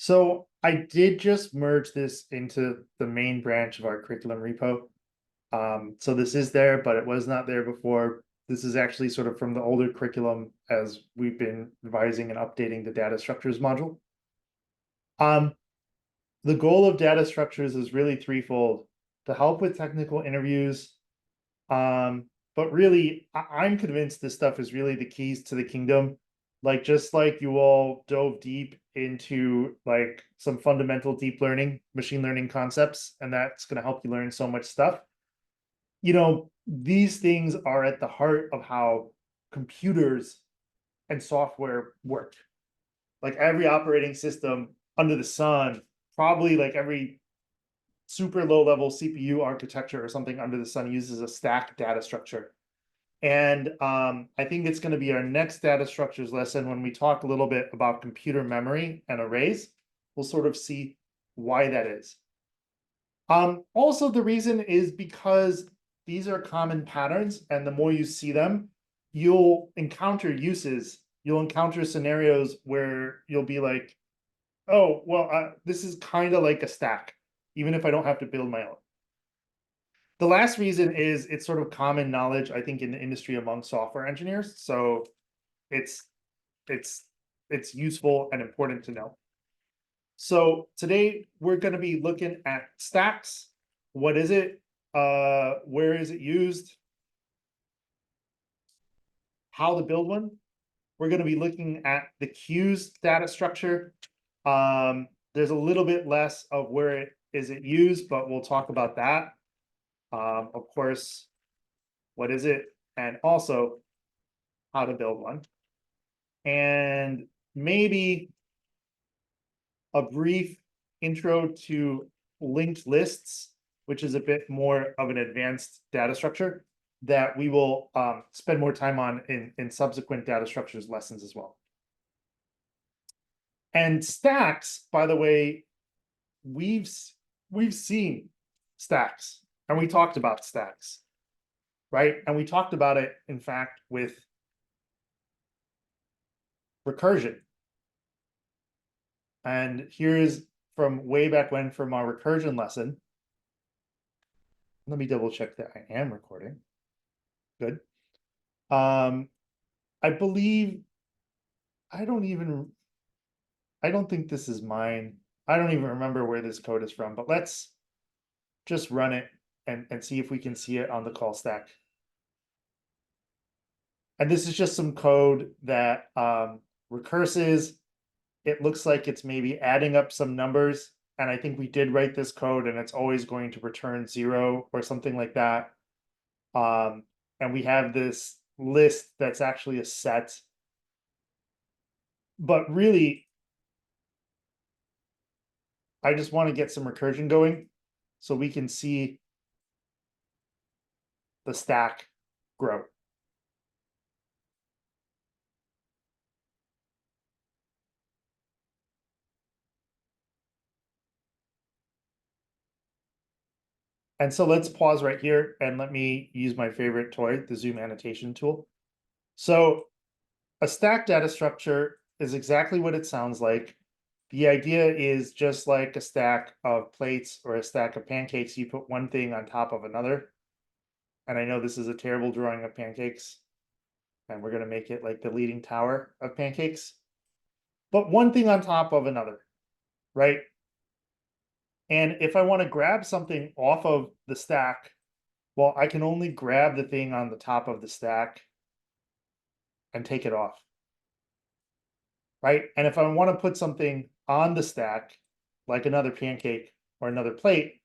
So I did just merge this into the main branch of our curriculum repo. So this is there, but it was not there before. This is actually sort of from the older curriculum as we've been revising and updating the data structures module. The goal of data structures is really threefold: to help with technical interviews. But really, I'm convinced this stuff is really the keys to the kingdom. Like, just like you all dove deep into like some fundamental deep learning, machine learning concepts, and that's going to help you learn so much stuff. These things are at the heart of how computers and software work. Like every operating system under the sun, probably like every super low level CPU architecture or something under the sun uses a stack data structure. And I think it's going to be our next data structures lesson when we talk a little bit about computer memory and arrays. We'll sort of see why that is. Also, the reason is because these are common patterns, and the more you see them, you'll encounter uses. You'll encounter scenarios where you'll be like, oh, well, this is kind of like a stack, even if I don't have to build my own. The last reason is it's sort of common knowledge, I think, in the industry among software engineers. So it's useful and important to know. So today we're going to be looking at stacks. What is it? Where is it used? How to build one. We're going to be looking at the queues data structure. There's a little bit less of where it is used, but we'll talk about that. Of course, what is it? And also how to build one. And maybe a brief intro to linked lists, which is a bit more of an advanced data structure that we will spend more time on in subsequent data structures lessons as well. And stacks, by the way, we've seen stacks, and we talked about stacks, right? And we talked about it, in fact, with recursion. And here's from way back when from our recursion lesson. Let me double check that I am recording. Good. I believe, I don't think this is mine. I don't even remember where this code is from, but let's just run it and see if we can see it on the call stack. And this is just some code that recurses. It looks like it's maybe adding up some numbers. And I think we did write this code and it's always going to return 0 or something like that. And we have this list that's actually a set. But really, I just want to get some recursion going so we can see the stack grow. And so let's pause right here and let me use my favorite toy, the zoom annotation tool. So a stack data structure is exactly what it sounds like. The idea is just like a stack of plates or a stack of pancakes, you put one thing on top of another. And I know this is a terrible drawing of pancakes, and we're going to make it like the leaning tower of pancakes. But one thing on top of another, right? And if I want to grab something off of the stack, well, I can only grab the thing on the top of the stack and take it off, right? And if I want to put something on the stack, like another pancake or another plate,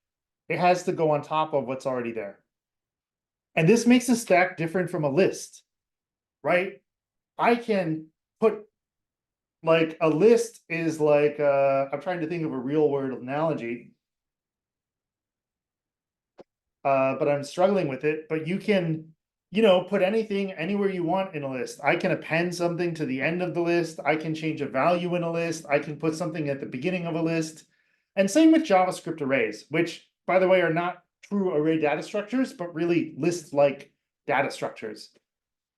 it has to go on top of what's already there. And this makes a stack different from a list, right? I can put, like, a list is like, I'm trying to think of a real world analogy, but I'm struggling with it. But you can, put anything anywhere you want in a list. I can append something to the end of the list. I can change a value in a list. I can put something at the beginning of a list. And same with JavaScript arrays, which, by the way, are not true array data structures, but really list-like data structures,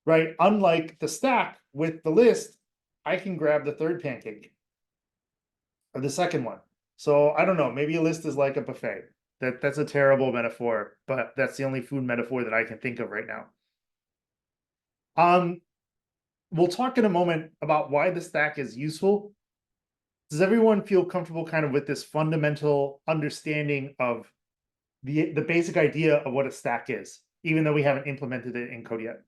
right? Unlike the stack with the list, I can grab the third pancake. or the second one. So I don't know, maybe a list is like a buffet. That's a terrible metaphor, but that's the only food metaphor that I can think of right now. Um, we'll talk in a moment about why the stack is useful. Does everyone feel comfortable kind of with this fundamental understanding of the basic idea of what a stack is, even though we haven't implemented it in code yet?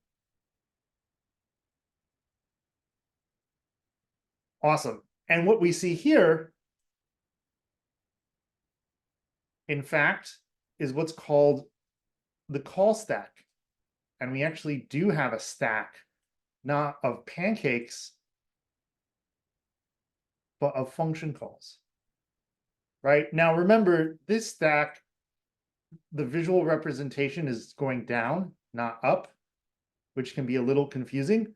Awesome. And what we see here, in fact, is what's called the call stack. And we actually do have a stack, not of pancakes, but of function calls. Right? Now, remember, this stack, the visual representation is going down, not up, which can be a little confusing.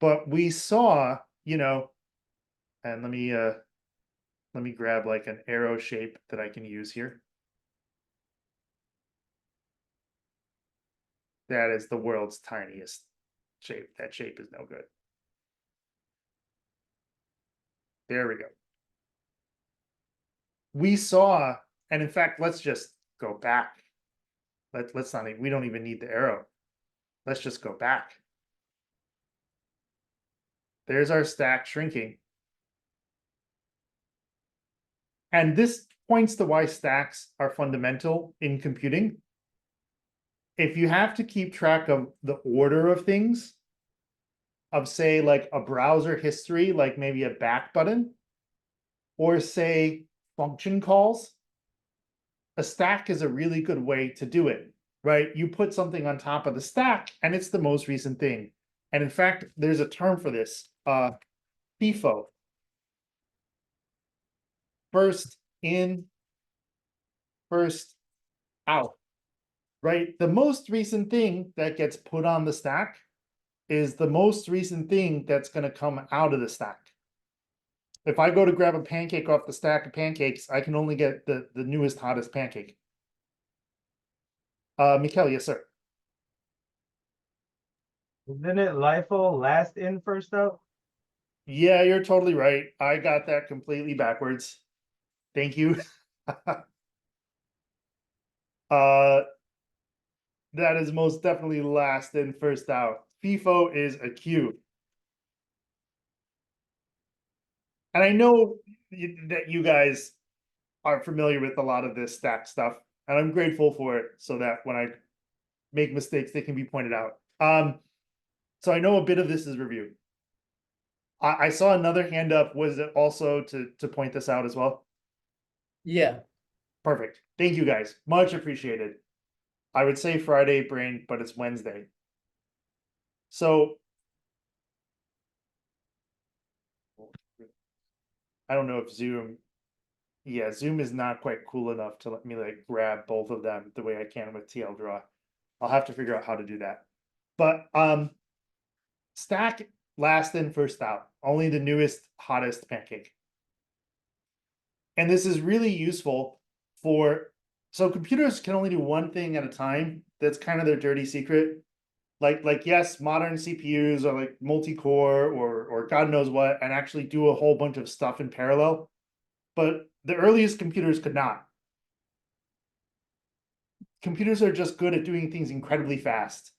But we saw, and let me grab like an arrow shape that I can use here. That is the world's tiniest shape. That shape is no good. There we go. We saw, and in fact, let's just go back. Let's not, we don't even need the arrow. Let's just go back. There's our stack shrinking. And this points to why stacks are fundamental in computing. If you have to keep track of the order of things, of say like a browser history, like maybe a back button, or say function calls, a stack is a really good way to do it, right? You put something on top of the stack and it's the most recent thing. And in fact, there's a term for this, FIFO. First in, first out, right? The most recent thing that gets put on the stack is the most recent thing that's going to come out of the stack. If I go to grab a pancake off the stack of pancakes, I can only get the newest, hottest pancake. Mikhail, yes, sir. Isn't it LIFO last in, first out? Yeah, you're totally right. I got that completely backwards. Thank you. That is most definitely last in, first out. FIFO is a queue. And I know that you guys are familiar with a lot of this stack stuff, and I'm grateful for it so that when I make mistakes, they can be pointed out. So I know a bit of this is review. I saw another hand up. Was it also to point this out as well? Yeah. Perfect. Thank you guys. Much appreciated. I would say Friday brain, but it's Wednesday. So I don't know if Zoom, yeah, Zoom is not quite cool enough to let me like grab both of them the way I can with TL Draw. I'll have to figure out how to do that. But stack last in, first out, only the newest, hottest pancake. And this is really useful for, so computers can only do one thing at a time. That's kind of their dirty secret. Like yes, modern CPUs are like multi-core or God knows what, and actually do a whole bunch of stuff in parallel. But the earliest computers could not. Computers are just good at doing things incredibly fast,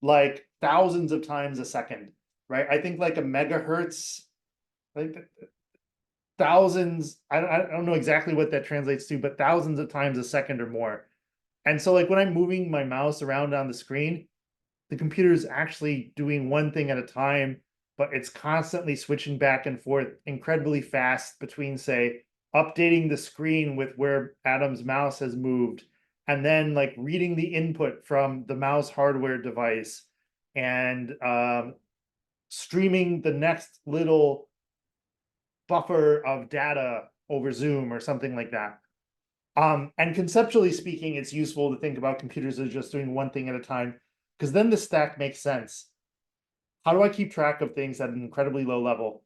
like thousands of times a second, right? I think like a megahertz, like thousands, I don't know exactly what that translates to, but thousands of times a second or more. And so like when I'm moving my mouse around on the screen, the computer is actually doing one thing at a time, but it's constantly switching back and forth incredibly fast between, say, updating the screen with where Adam's mouse has moved, and then like reading the input from the mouse hardware device and streaming the next little buffer of data over Zoom or something like that. And conceptually speaking, it's useful to think about computers as just doing one thing at a time, because then the stack makes sense. How do I keep track of things at an incredibly low level?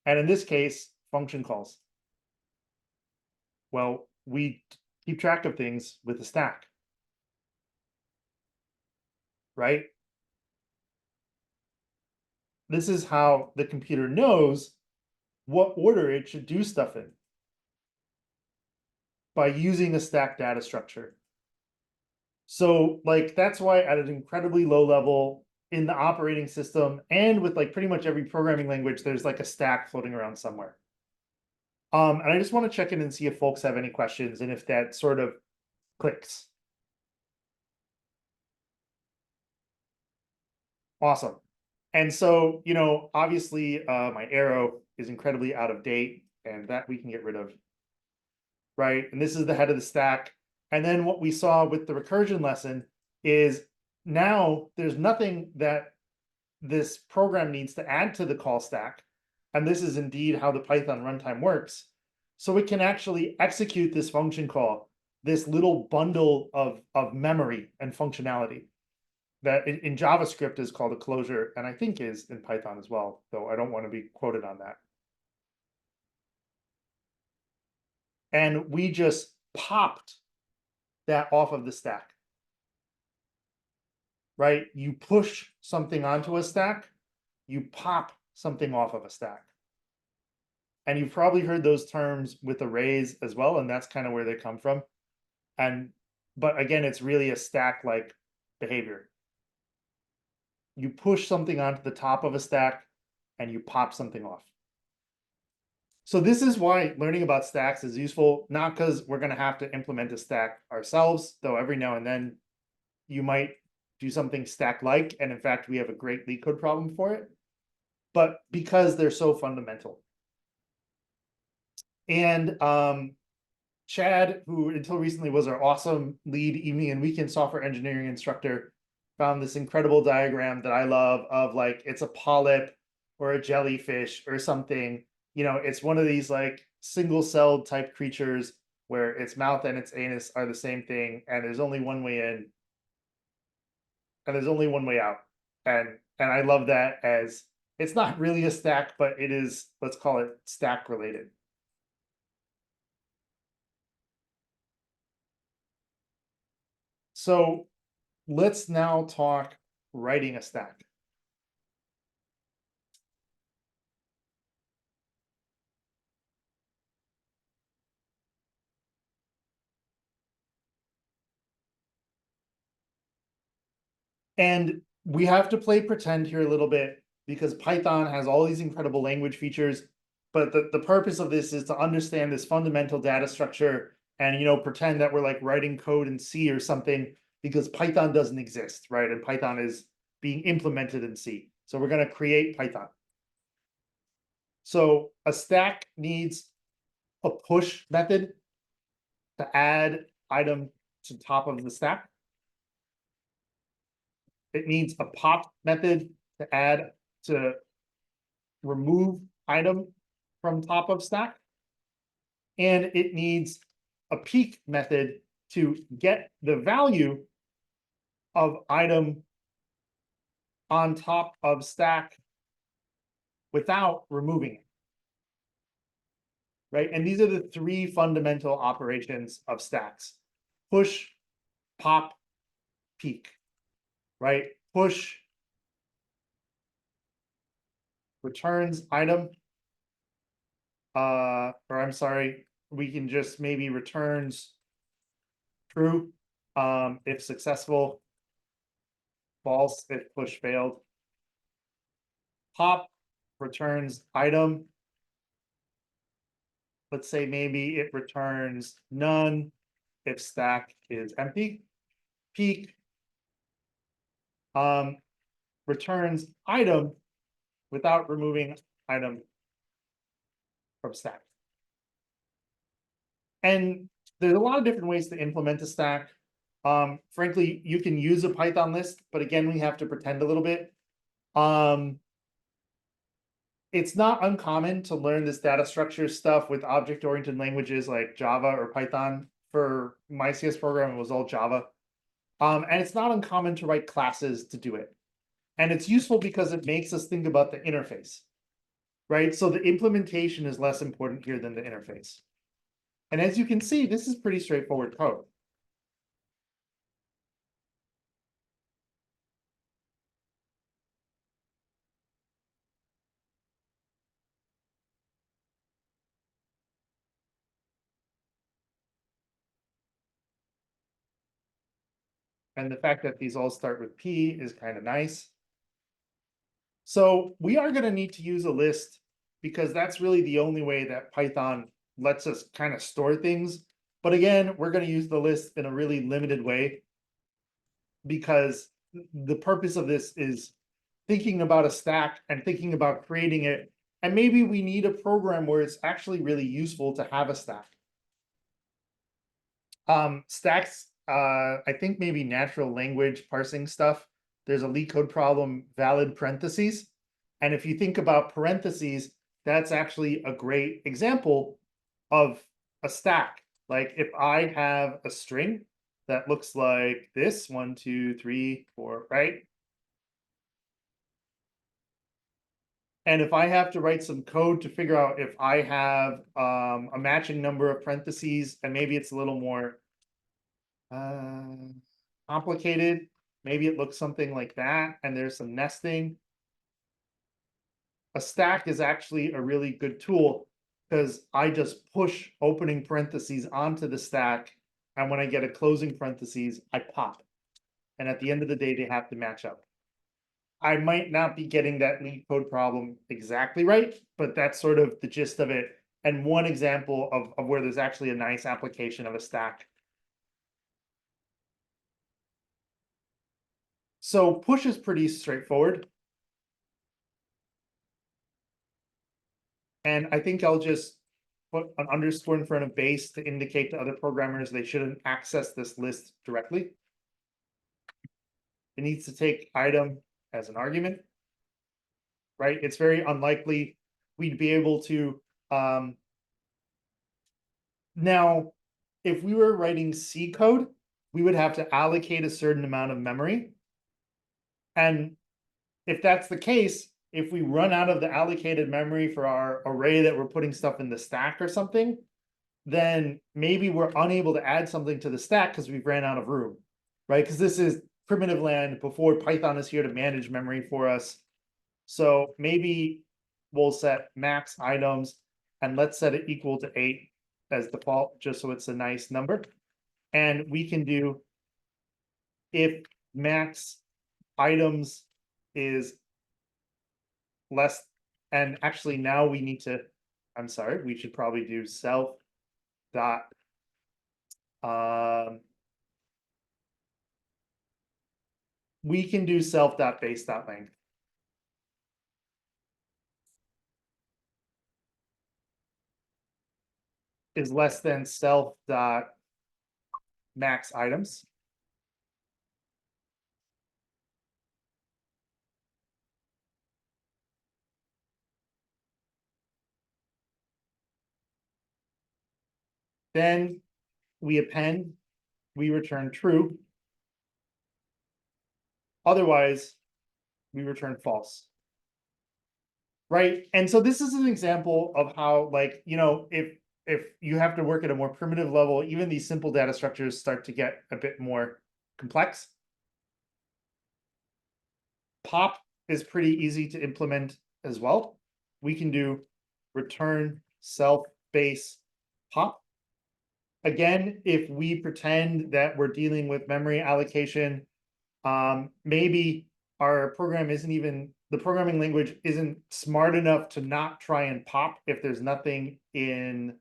And in this case, function calls. Well, we keep track of things with a stack, right? This is how the computer knows what order it should do stuff in. by using a stack data structure. So like that's why at an incredibly low level in the operating system and with like pretty much every programming language, there's like a stack floating around somewhere. And I just want to check in and see if folks have any questions and if that sort of clicks. Awesome. And so, you know, obviously my arrow is incredibly out of date and that we can get rid of, right? And this is the head of the stack. And then what we saw with the recursion lesson is now there's nothing that this program needs to add to the call stack. And this is indeed how the Python runtime works. So it can actually execute this function call, this little bundle of memory and functionality that in JavaScript is called a closure, and I think is in Python as well, though I don't want to be quoted on that. And we just popped that off of the stack, right? You push something onto a stack, you pop something off of a stack. And you've probably heard those terms with arrays as well, and that's kind of where they come from. And but again, it's really a stack-like behavior. You push something onto the top of a stack and you pop something off. So this is why learning about stacks is useful, not because we're going to have to implement a stack ourselves, though every now and then you might do something stack-like, and in fact, we have a great LeetCode problem for it, but because they're so fundamental. And Chad, who until recently was our awesome lead evening and weekend software engineering instructor, found this incredible diagram that I love of like it's a polyp or a jellyfish or something. You know, it's one of these like single-celled type creatures where its mouth and its anus are the same thing, and there's only one way in and there's only one way out. And I love that as it's not really a stack, but it is, let's call it stack related. So let's now talk writing a stack. And we have to play pretend here a little bit because Python has all these incredible language features, but the purpose of this is to understand this fundamental data structure and, you know, pretend that we're like writing code in C or something because Python doesn't exist, right? And Python is being implemented in C. So we're going to create Python. So a stack needs a push method to add item to top of the stack. It needs a pop method to add to remove item from top of stack. And it needs a peek method to get the value of item on top of stack without removing it. Right? And these are the three fundamental operations of stacks: push, pop, peek. Right? Push returns item. Or I'm sorry, we can just maybe returns true if successful, false if push failed. Pop returns item. Let's say maybe it returns none if stack is empty. Peek returns item without removing item from stack. And there's a lot of different ways to implement a stack. Frankly, you can use a Python list, but again, we have to pretend a little bit. It's not uncommon to learn this data structure stuff with object-oriented languages like Java or Python. For my CS program, it was all Java. And it's not uncommon to write classes to do it. And it's useful because it makes us think about the interface, right? So the implementation is less important here than the interface. And as you can see, this is pretty straightforward code. And the fact that these all start with P is kind of nice. So we are going to need to use a list because that's really the only way that Python lets us kind of store things. But again, we're going to use the list in a really limited way because the purpose of this is thinking about a stack and thinking about creating it. And maybe we need a program where it's actually really useful to have a stack. Stacks, I think maybe natural language parsing stuff. There's a LeetCode problem, valid parentheses. And if you think about parentheses, that's actually a great example of a stack. Like if I have a string that looks like this, 1, 2, 3, 4, right? And if I have to write some code to figure out if I have a matching number of parentheses, and maybe it's a little more complicated, maybe it looks something like that, and there's some nesting. A stack is actually a really good tool because I just push opening parentheses onto the stack, and when I get a closing parentheses, I pop. And at the end of the day, they have to match up. I might not be getting that LeetCode problem exactly right, but that's sort of the gist of it. And one example of where there's actually a nice application of a stack. So push is pretty straightforward. And I think I'll just put an underscore in front of base to indicate to other programmers they shouldn't access this list directly. It needs to take item as an argument, right? It's very unlikely we'd be able to. Now, if we were writing C code, we would have to allocate a certain amount of memory. And if that's the case, if we run out of the allocated memory for our array that we're putting stuff in the stack or something, then maybe we're unable to add something to the stack because we've ran out of room, right? Because this is primitive land before Python is here to manage memory for us. So maybe we'll set max items and let's set it equal to 8 as default, just so it's a nice number. And we can do if max items is less, and actually now we need to, I'm sorry, we should probably do self dot we can do self dot base dot length is less than self dot max items. Then we append, we return true. Otherwise, we return false. Right. And so this is an example of how, like, you know, if you have to work at a more primitive level, even these simple data structures start to get a bit more complex. Pop is pretty easy to implement as well. We can do return self base pop. Again, if we pretend that we're dealing with memory allocation, maybe our program isn't even, the programming language isn't smart enough to not try and pop if there's nothing in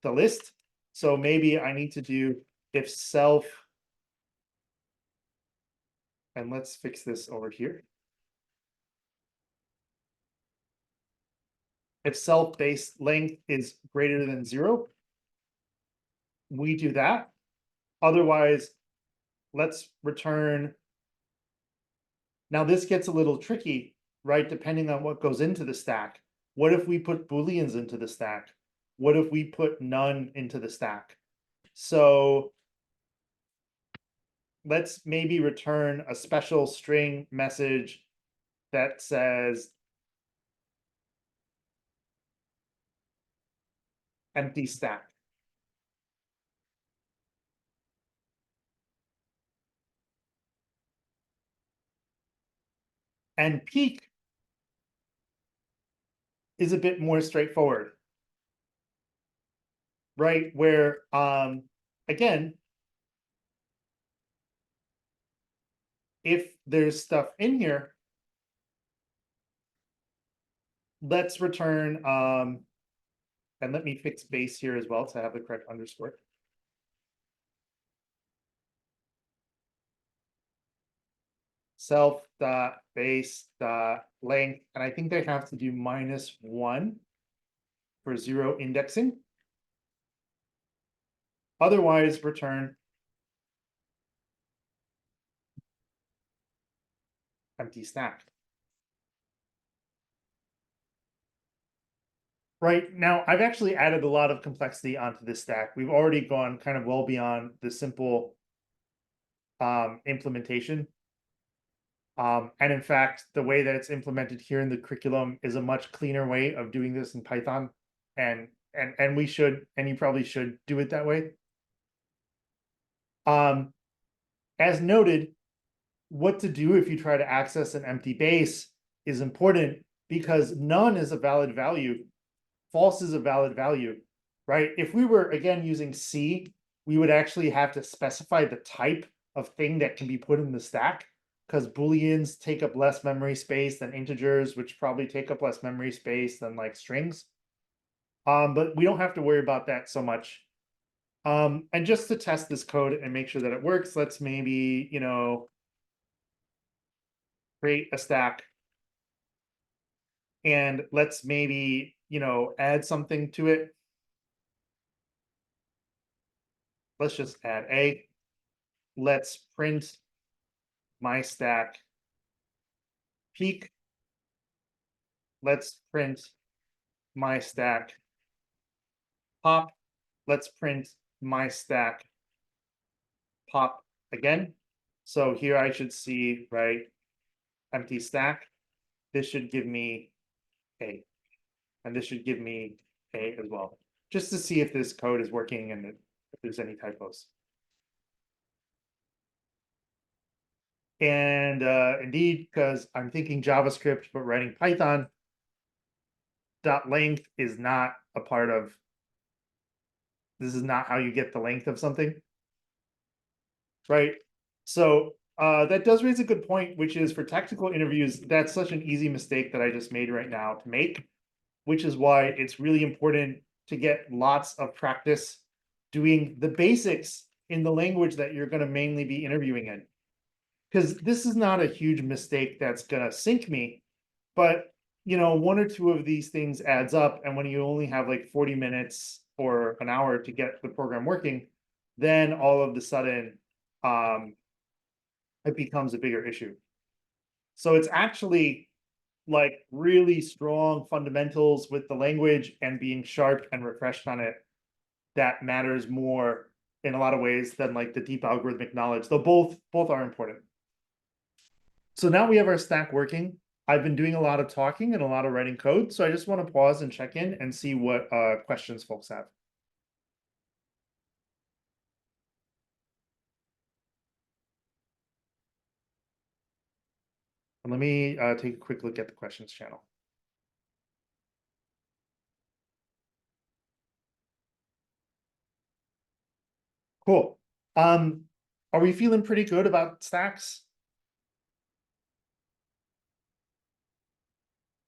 the list. So maybe I need to do if self, and let's fix this over here. If self base length is greater than 0, we do that. Otherwise, let's return. Now this gets a little tricky, right? Depending on what goes into the stack. What if we put Booleans into the stack? What if we put none into the stack? So let's maybe return a special string message that says empty stack. And peek is a bit more straightforward, right? Where, again, if there's stuff in here, let's return, and let me fix base here as well to have the correct underscore. Self dot base dot length, and I think they have to do -1 for 0 indexing. Otherwise, return empty stack. Right now, I've actually added a lot of complexity onto this stack. We've already gone kind of well beyond the simple implementation. And in fact, the way that it's implemented here in the curriculum is a much cleaner way of doing this in Python. And we should, and you probably should do it that way. As noted, what to do if you try to access an empty base is important because none is a valid value. False is a valid value, right? If we were, again, using C, we would actually have to specify the type of thing that can be put in the stack because Booleans take up less memory space than integers, which probably take up less memory space than like strings. But we don't have to worry about that so much. And just to test this code and make sure that it works, let's maybe, create a stack. And let's maybe, add something to it. Let's just add A. Let's print my stack peak. Let's print my stack pop. Let's print my stack pop again. So here I should see, right, empty stack. This should give me A. And this should give me A as well, just to see if this code is working and if there's any typos. And indeed, because I'm thinking JavaScript, but writing Python, dot length is not a part of, this is not how you get the length of something, right? So that does raise a good point, which is for technical interviews, that's such an easy mistake that I just made right now to make, which is why it's really important to get lots of practice doing the basics in the language that you're going to mainly be interviewing in. Because this is not a huge mistake that's going to sink me, but one or two of these things adds up, and when you only have like 40 minutes or an hour to get the program working, then all of a sudden it becomes a bigger issue. So it's actually like really strong fundamentals with the language and being sharp and refreshed on it that matters more in a lot of ways than like the deep algorithmic knowledge, though both are important. So now we have our stack working. I've been doing a lot of talking and a lot of writing code, so I just want to pause and check in and see what questions folks have. And let me take a quick look at the questions channel. Cool. Are we feeling pretty good about stacks?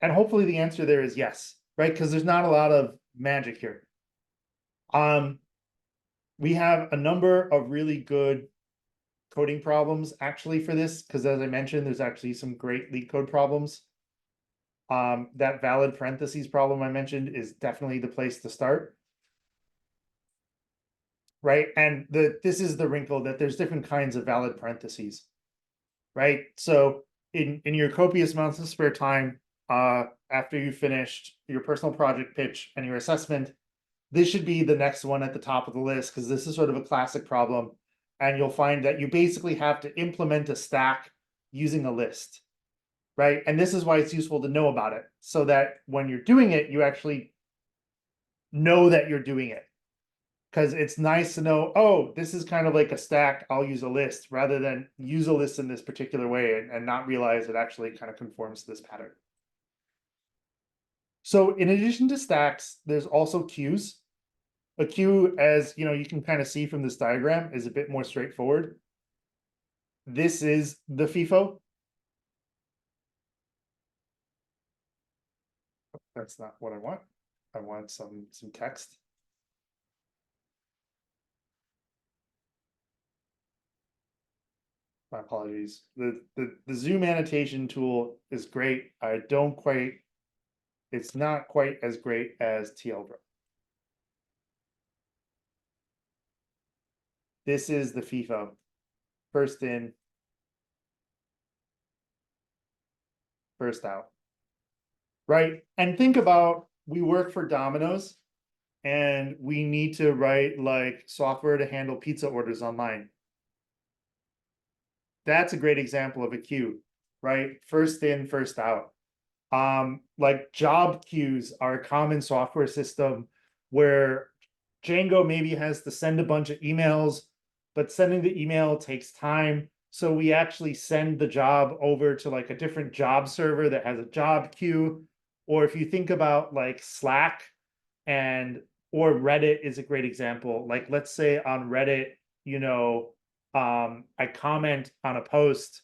And hopefully the answer there is yes, right? Because there's not a lot of magic here. We have a number of really good coding problems actually for this, because as I mentioned, there's actually some great leak code problems. That valid parentheses problem I mentioned is definitely the place to start. Right, and this is the wrinkle that there's different kinds of valid parentheses, right? So in your copious amounts of spare time, after you finished your personal project pitch and your assessment, this should be the next one at the top of the list because this is sort of a classic problem. And you'll find that you basically have to implement a stack using a list, right? And this is why it's useful to know about it so that when you're doing it, you actually know that you're doing it. Because it's nice to know, oh, this is kind of like a stack, I'll use a list, rather than use a list in this particular way and not realize it actually kind of conforms to this pattern. So in addition to stacks, there's also queues. A queue, as you can kind of see from this diagram, is a bit more straightforward. This is the FIFO. That's not what I want. I want some text. My apologies. The zoom annotation tool is great. I don't quite, it's not quite as great as TLDRO. This is the FIFO. First in, first out. Right? And think about, we work for Domino's and we need to write like software to handle pizza orders online. That's a great example of a queue, right? First in, first out. Like job queues are a common software system where Django maybe has to send a bunch of emails, but sending the email takes time. So we actually send the job over to like a different job server that has a job queue. Or if you think about like Slack and or Reddit is a great example. Like let's say on Reddit, you know, I comment on a post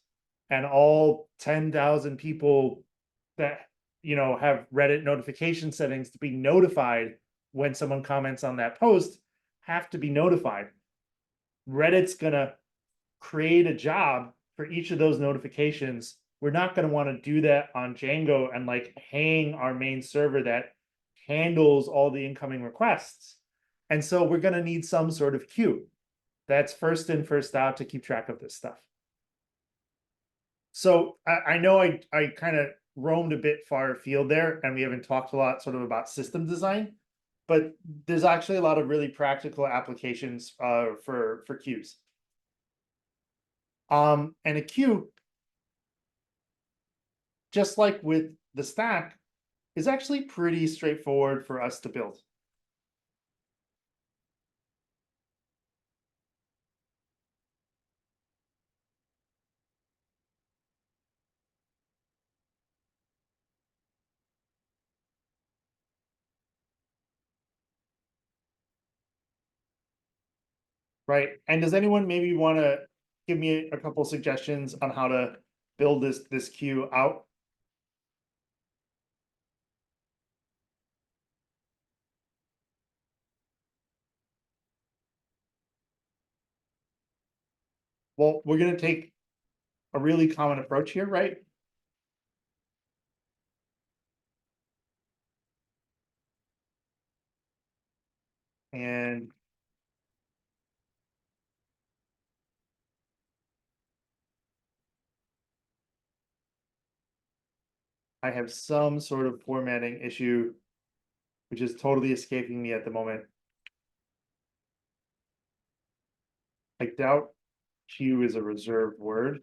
and all 10,000 people that have Reddit notification settings to be notified when someone comments on that post have to be notified. Reddit's gonna create a job for each of those notifications. We're not going to want to do that on Django and like hang our main server that handles all the incoming requests. And so we're going to need some sort of queue that's first in, first out to keep track of this stuff. So I know I kind of roamed a bit far afield there, and we haven't talked a lot sort of about system design, but there's actually a lot of really practical applications for queues. And a queue, just like with the stack, is actually pretty straightforward for us to build. Right. And does anyone maybe want to give me a couple suggestions on how to build this queue out? Well, we're going to take a really common approach here, right? And I have some sort of formatting issue, which is totally escaping me at the moment. I doubt queue is a reserved word.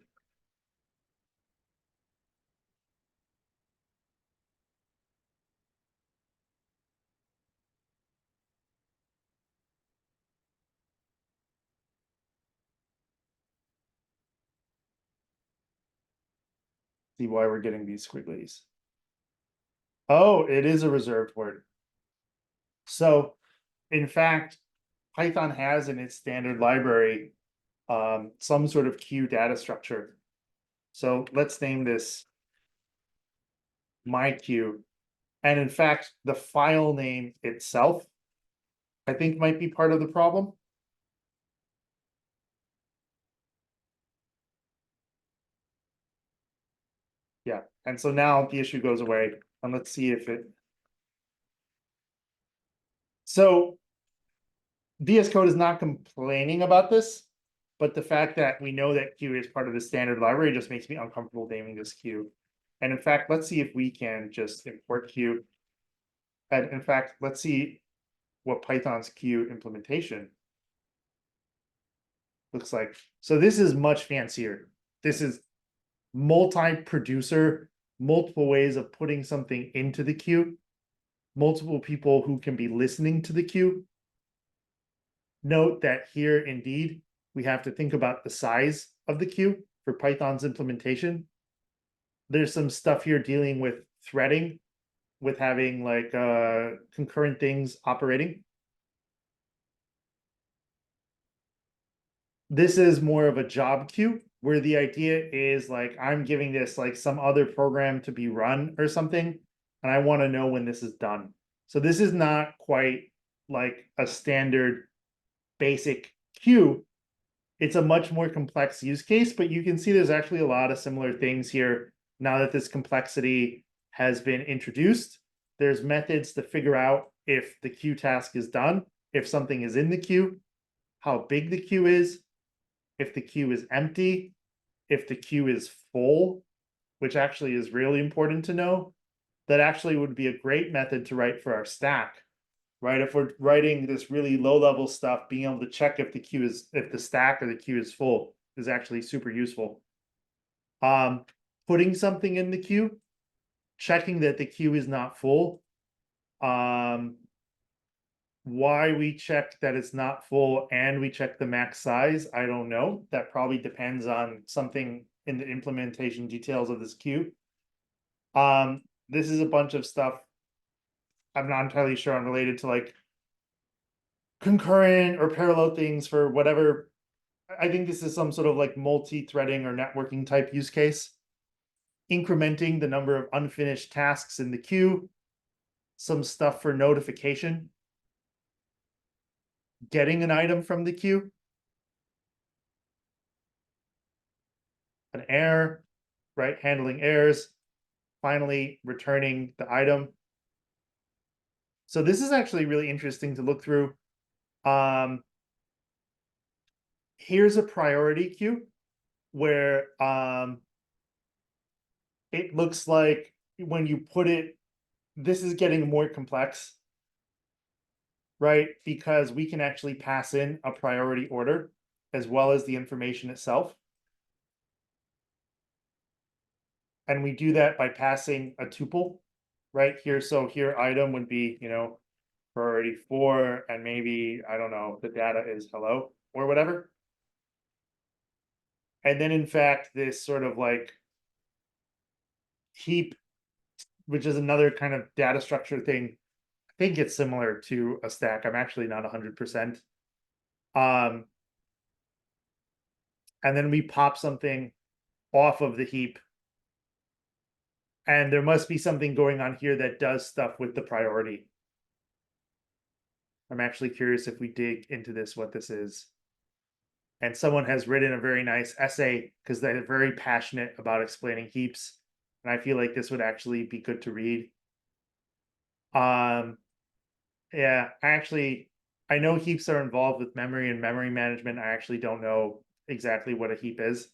See why we're getting these squigglies. Oh, it is a reserved word. So, in fact, Python has in its standard library some sort of queue data structure. So let's name this my queue. And in fact, the file name itself, I think might be part of the problem. Yeah, and so now the issue goes away. And let's see if it. So VS Code is not complaining about this, but the fact that we know that queue is part of the standard library just makes me uncomfortable naming this queue. And in fact, let's see if we can just import queue. And in fact, let's see what Python's queue implementation looks like. So this is much fancier. This is multi-producer, multiple ways of putting something into the queue, multiple people who can be listening to the queue. Note that here, indeed, we have to think about the size of the queue for Python's implementation. There's some stuff here dealing with threading, with having like concurrent things operating. This is more of a job queue. where the idea is like, I'm giving this like some other program to be run or something, and I want to know when this is done. So this is not quite like a standard basic queue. It's a much more complex use case, but you can see there's actually a lot of similar things here now that this complexity has been introduced. There's methods to figure out if the queue task is done, if something is in the queue, how big the queue is, if the queue is empty, if the queue is full, which actually is really important to know. That actually would be a great method to write for our stack, right? If we're writing this really low level stuff, being able to check if the queue is, if the stack or the queue is full is actually super useful. Putting something in the queue, checking that the queue is not full. Why we check that it's not full and we check the max size, I don't know. That probably depends on something in the implementation details of this queue. This is a bunch of stuff I'm not entirely sure I'm related to, like concurrent or parallel things for whatever. I think this is some sort of like multi-threading or networking type use case. Incrementing the number of unfinished tasks in the queue, some stuff for notification, getting an item from the queue, an error, right? Handling errors, finally returning the item. So this is actually really interesting to look through. Here's a priority queue where it looks like when you put it, this is getting more complex, right? Because we can actually pass in a priority order as well as the information itself. And we do that by passing a tuple right here. So here item would be, priority 4, and maybe, I don't know, the data is hello or whatever. And then in fact, this sort of like heap, which is another kind of data structure thing, I think it's similar to a stack. I'm actually not 100%. And then we pop something off of the heap. And there must be something going on here that does stuff with the priority. I'm actually curious if we dig into this, what this is. And someone has written a very nice essay because they're very passionate about explaining heaps. And I feel like this would actually be good to read. Yeah, I know heaps are involved with memory and memory management. I actually don't know exactly what a heap is.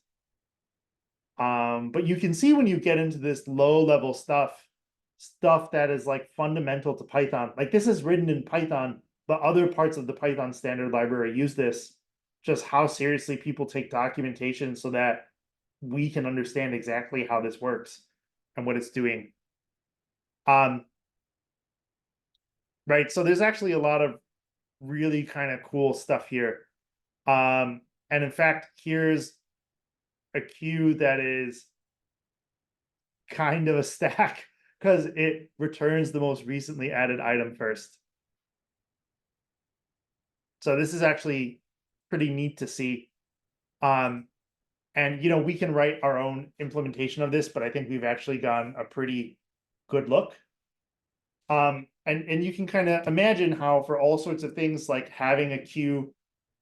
But you can see when you get into this low level stuff that is like fundamental to Python. Like this is written in Python, but other parts of the Python standard library use this. Just how seriously people take documentation so that we can understand exactly how this works and what it's doing. Right. So there's actually a lot of really kind of cool stuff here. And in fact, here's a queue that is kind of a stack because it returns the most recently added item first. So this is actually pretty neat to see. And we can write our own implementation of this, but I think we've actually gotten a pretty good look. And you can kind of imagine how for all sorts of things like having a queue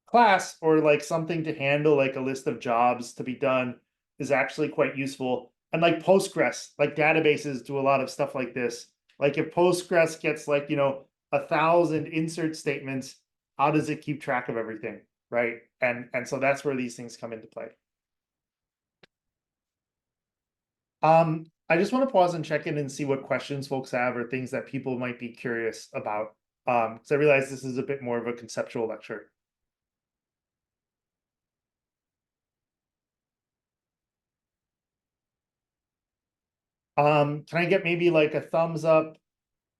class or like something to handle like a list of jobs to be done is actually quite useful. And like Postgres, like databases do a lot of stuff like this. Like if Postgres gets like, 1,000 insert statements, how does it keep track of everything? Right. And so that's where these things come into play. I just want to pause and check in and see what questions folks have or things that people might be curious about. Because I realize this is a bit more of a conceptual lecture. Can I get maybe like a thumbs up,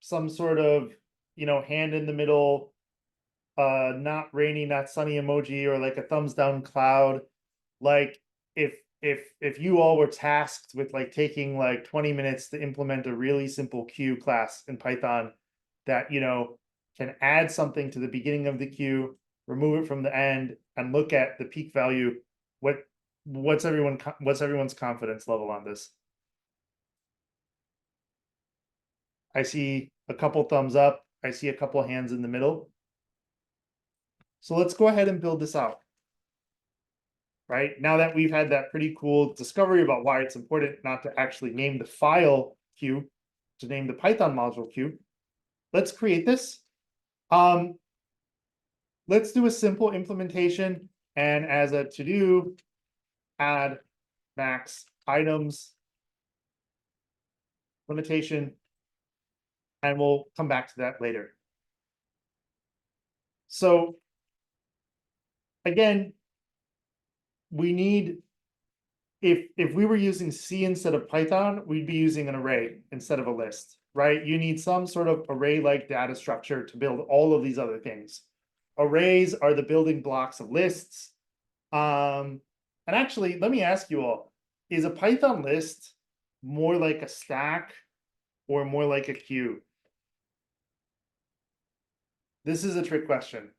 some sort of, hand in the middle, not rainy, not sunny emoji, or like a thumbs down cloud? Like if you all were tasked with like taking like 20 minutes to implement a really simple queue class in Python that can add something to the beginning of the queue, remove it from the end, and look at the peak value, what What's everyone's confidence level on this? I see a couple thumbs up. I see a couple hands in the middle. So let's go ahead and build this out. Right now that we've had that pretty cool discovery about why it's important not to actually name the file Q, to name the Python module Q, let's create this. Let's do a simple implementation, and as a to-do, add max items limitation, and we'll come back to that later. So again, we need, if we were using C instead of Python, we'd be using an array instead of a list, right? You need some sort of array-like data structure to build all of these other things. Arrays are the building blocks of lists. And actually, let me ask you all, is a Python list more like a stack or more like a queue? This is a trick question.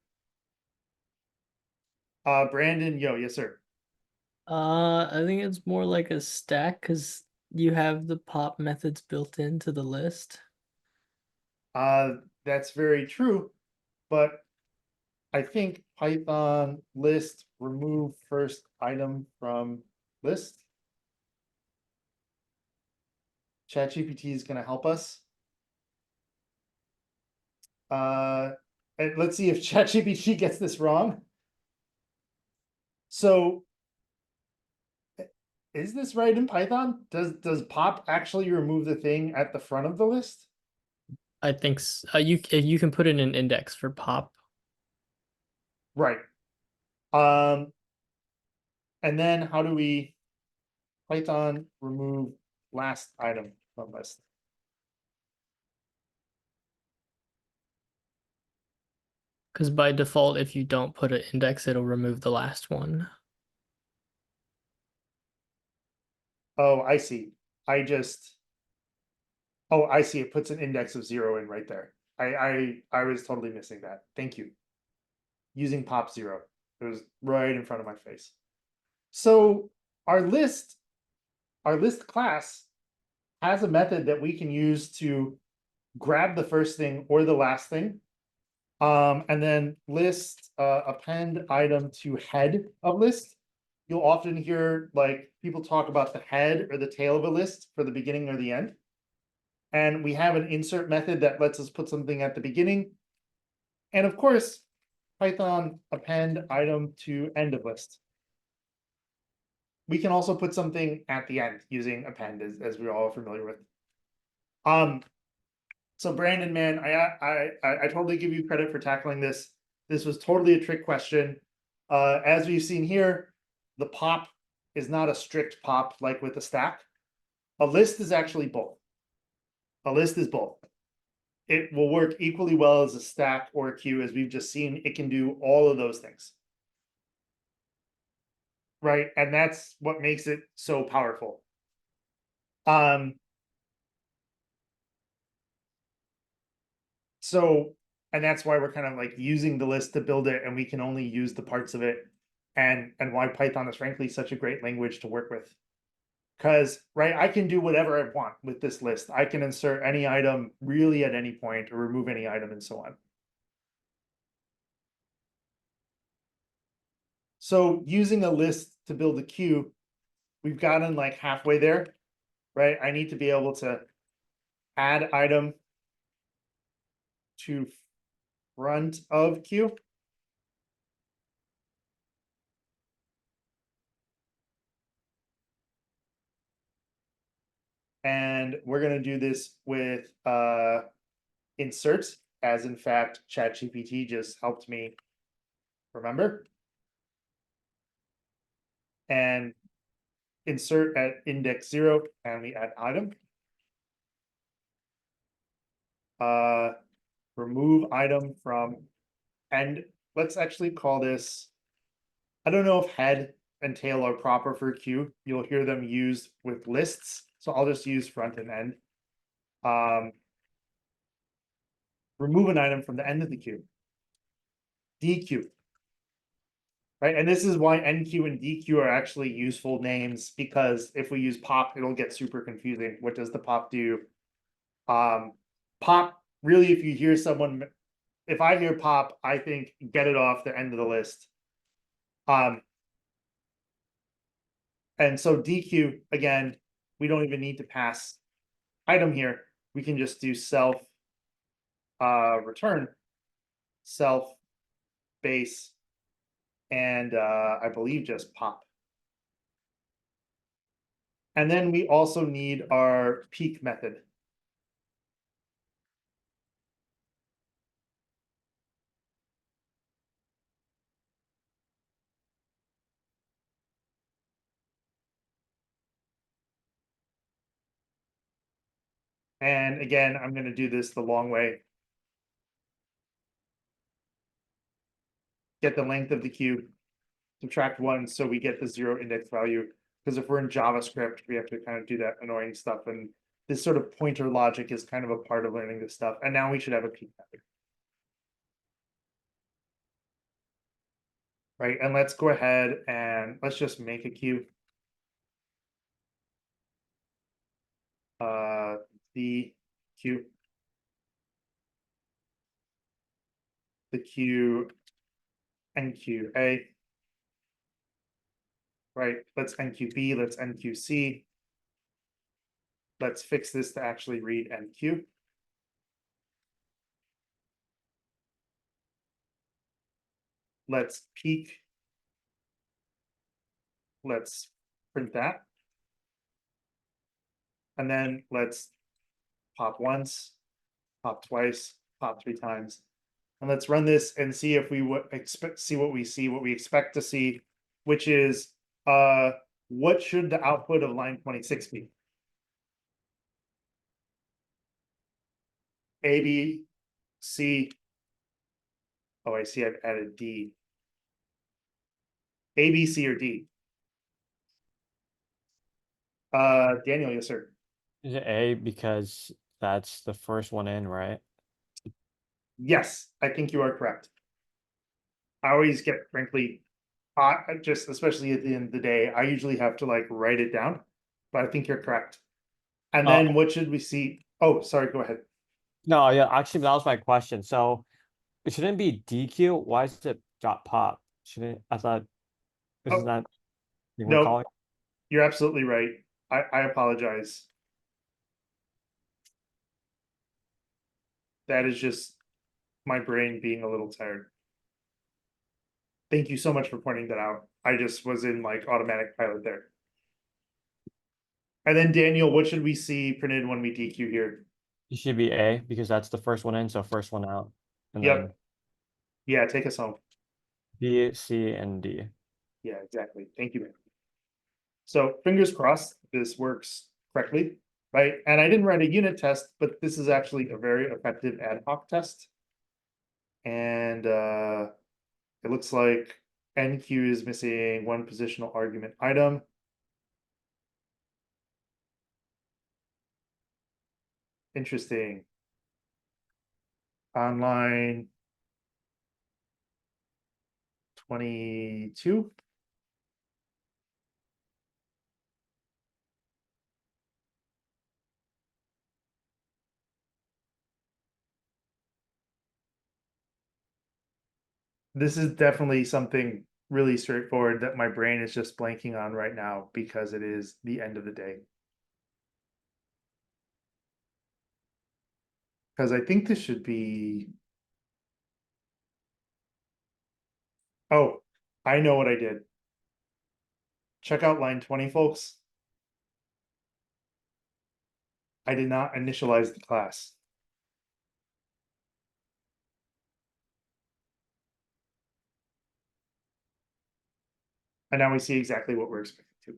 Brandon, yes, sir. I think it's more like a stack because you have the pop methods built into the list. That's very true, but I think Python list remove first item from list. ChatGPT is going to help us. And let's see if ChatGPT gets this wrong. So, is this right in Python? Does pop actually remove the thing at the front of the list? I think you can put in an index for pop. Right. And then how do we Python remove last item from list? Because by default, if you don't put an index, it'll remove the last one. Oh, I see. Oh, I see. It puts an index of 0 in right there. I was totally missing that. Thank you. Using pop 0. It was right in front of my face. So our list class has a method that we can use to grab the first thing or the last thing. And then list append item to head of list. You'll often hear like people talk about the head or the tail of a list for the beginning or the end. And we have an insert method that lets us put something at the beginning. And of course, Python append item to end of list. We can also put something at the end using append, as we're all familiar with. So Brandon, man, I totally give you credit for tackling this. This was totally a trick question. As we've seen here, the pop is not a strict pop like with a stack. A list is actually both. A list is both. It will work equally well as a stack or a queue, as we've just seen. It can do all of those things. Right? And that's what makes it so powerful. So, and that's why we're kind of like using the list to build it, and we can only use the parts of it, and why Python is frankly such a great language to work with. Because, right, I can do whatever I want with this list. I can insert any item really at any point or remove any item and so on. So using a list to build a queue, we've gotten like halfway there, right? I need to be able to add item to front of queue. And we're going to do this with insert, as in fact, ChatGPT just helped me remember. And insert at index 0, and we add item. Remove item from, and let's actually call this, I don't know if head and tail are proper for queue. You'll hear them used with lists. So I'll just use front and end. Remove an item from the end of the queue. DQ. Right, and this is why NQ and DQ are actually useful names, because if we use pop, it'll get super confusing. What does the pop do? Pop, really, if you hear someone, if I hear pop, I think get it off the end of the list. And so DQ, again, we don't even need to pass item here. We can just do self return, self base, and I believe just pop. And then we also need our peak method. And again, I'm going to do this the long way. Get the length of the queue, subtract 1, so we get the 0 index value. Because if we're in JavaScript, we have to kind of do that annoying stuff. And this sort of pointer logic is kind of a part of learning this stuff. And now we should have a peak method. Right, and let's go ahead and let's just make a queue. The queue. The queue NQA. Right, let's NQB, let's NQC. Let's fix this to actually read NQ. Let's peak. Let's print that. And then let's pop once, pop twice, pop 3 times. And let's run this and see if we would expect see what we expect to see, which is what should the output of line 26 be? A, B, C. Oh, I see I've added D. A, B, C, or D? Daniel, yes, sir. Is it A because that's the first one in, right? Yes, I think you are correct. I always get, frankly, I just, especially at the end of the day, I usually have to like write it down, but I think you're correct. And then what should we see? Oh, sorry, go ahead. No, yeah, actually, that was my question. So it shouldn't be DQ. Why is it dot pop? Shouldn't I thought isn't Oh, that you were no, calling? you're absolutely right. I apologize. That is just my brain being a little tired. Thank you so much for pointing that out. I just was in like automatic pilot there. And then Daniel, what should we see printed when we DQ here? It should be A because that's the first one in, so first one out. And Yep. then Yeah, take us home. B, C, and D. Yeah, exactly. Thank you, man. So fingers crossed this works correctly, right? And I didn't write a unit test, but this is actually a very effective ad hoc test. And it looks like NQ is missing 1 positional argument item. Interesting. On line 22. This is definitely something really straightforward that my brain is just blanking on right now because it is the end of the day. Because I think this should be. Oh, I know what I did. Check out line 20, folks. I did not initialize the class. And now we see exactly what we're expecting to.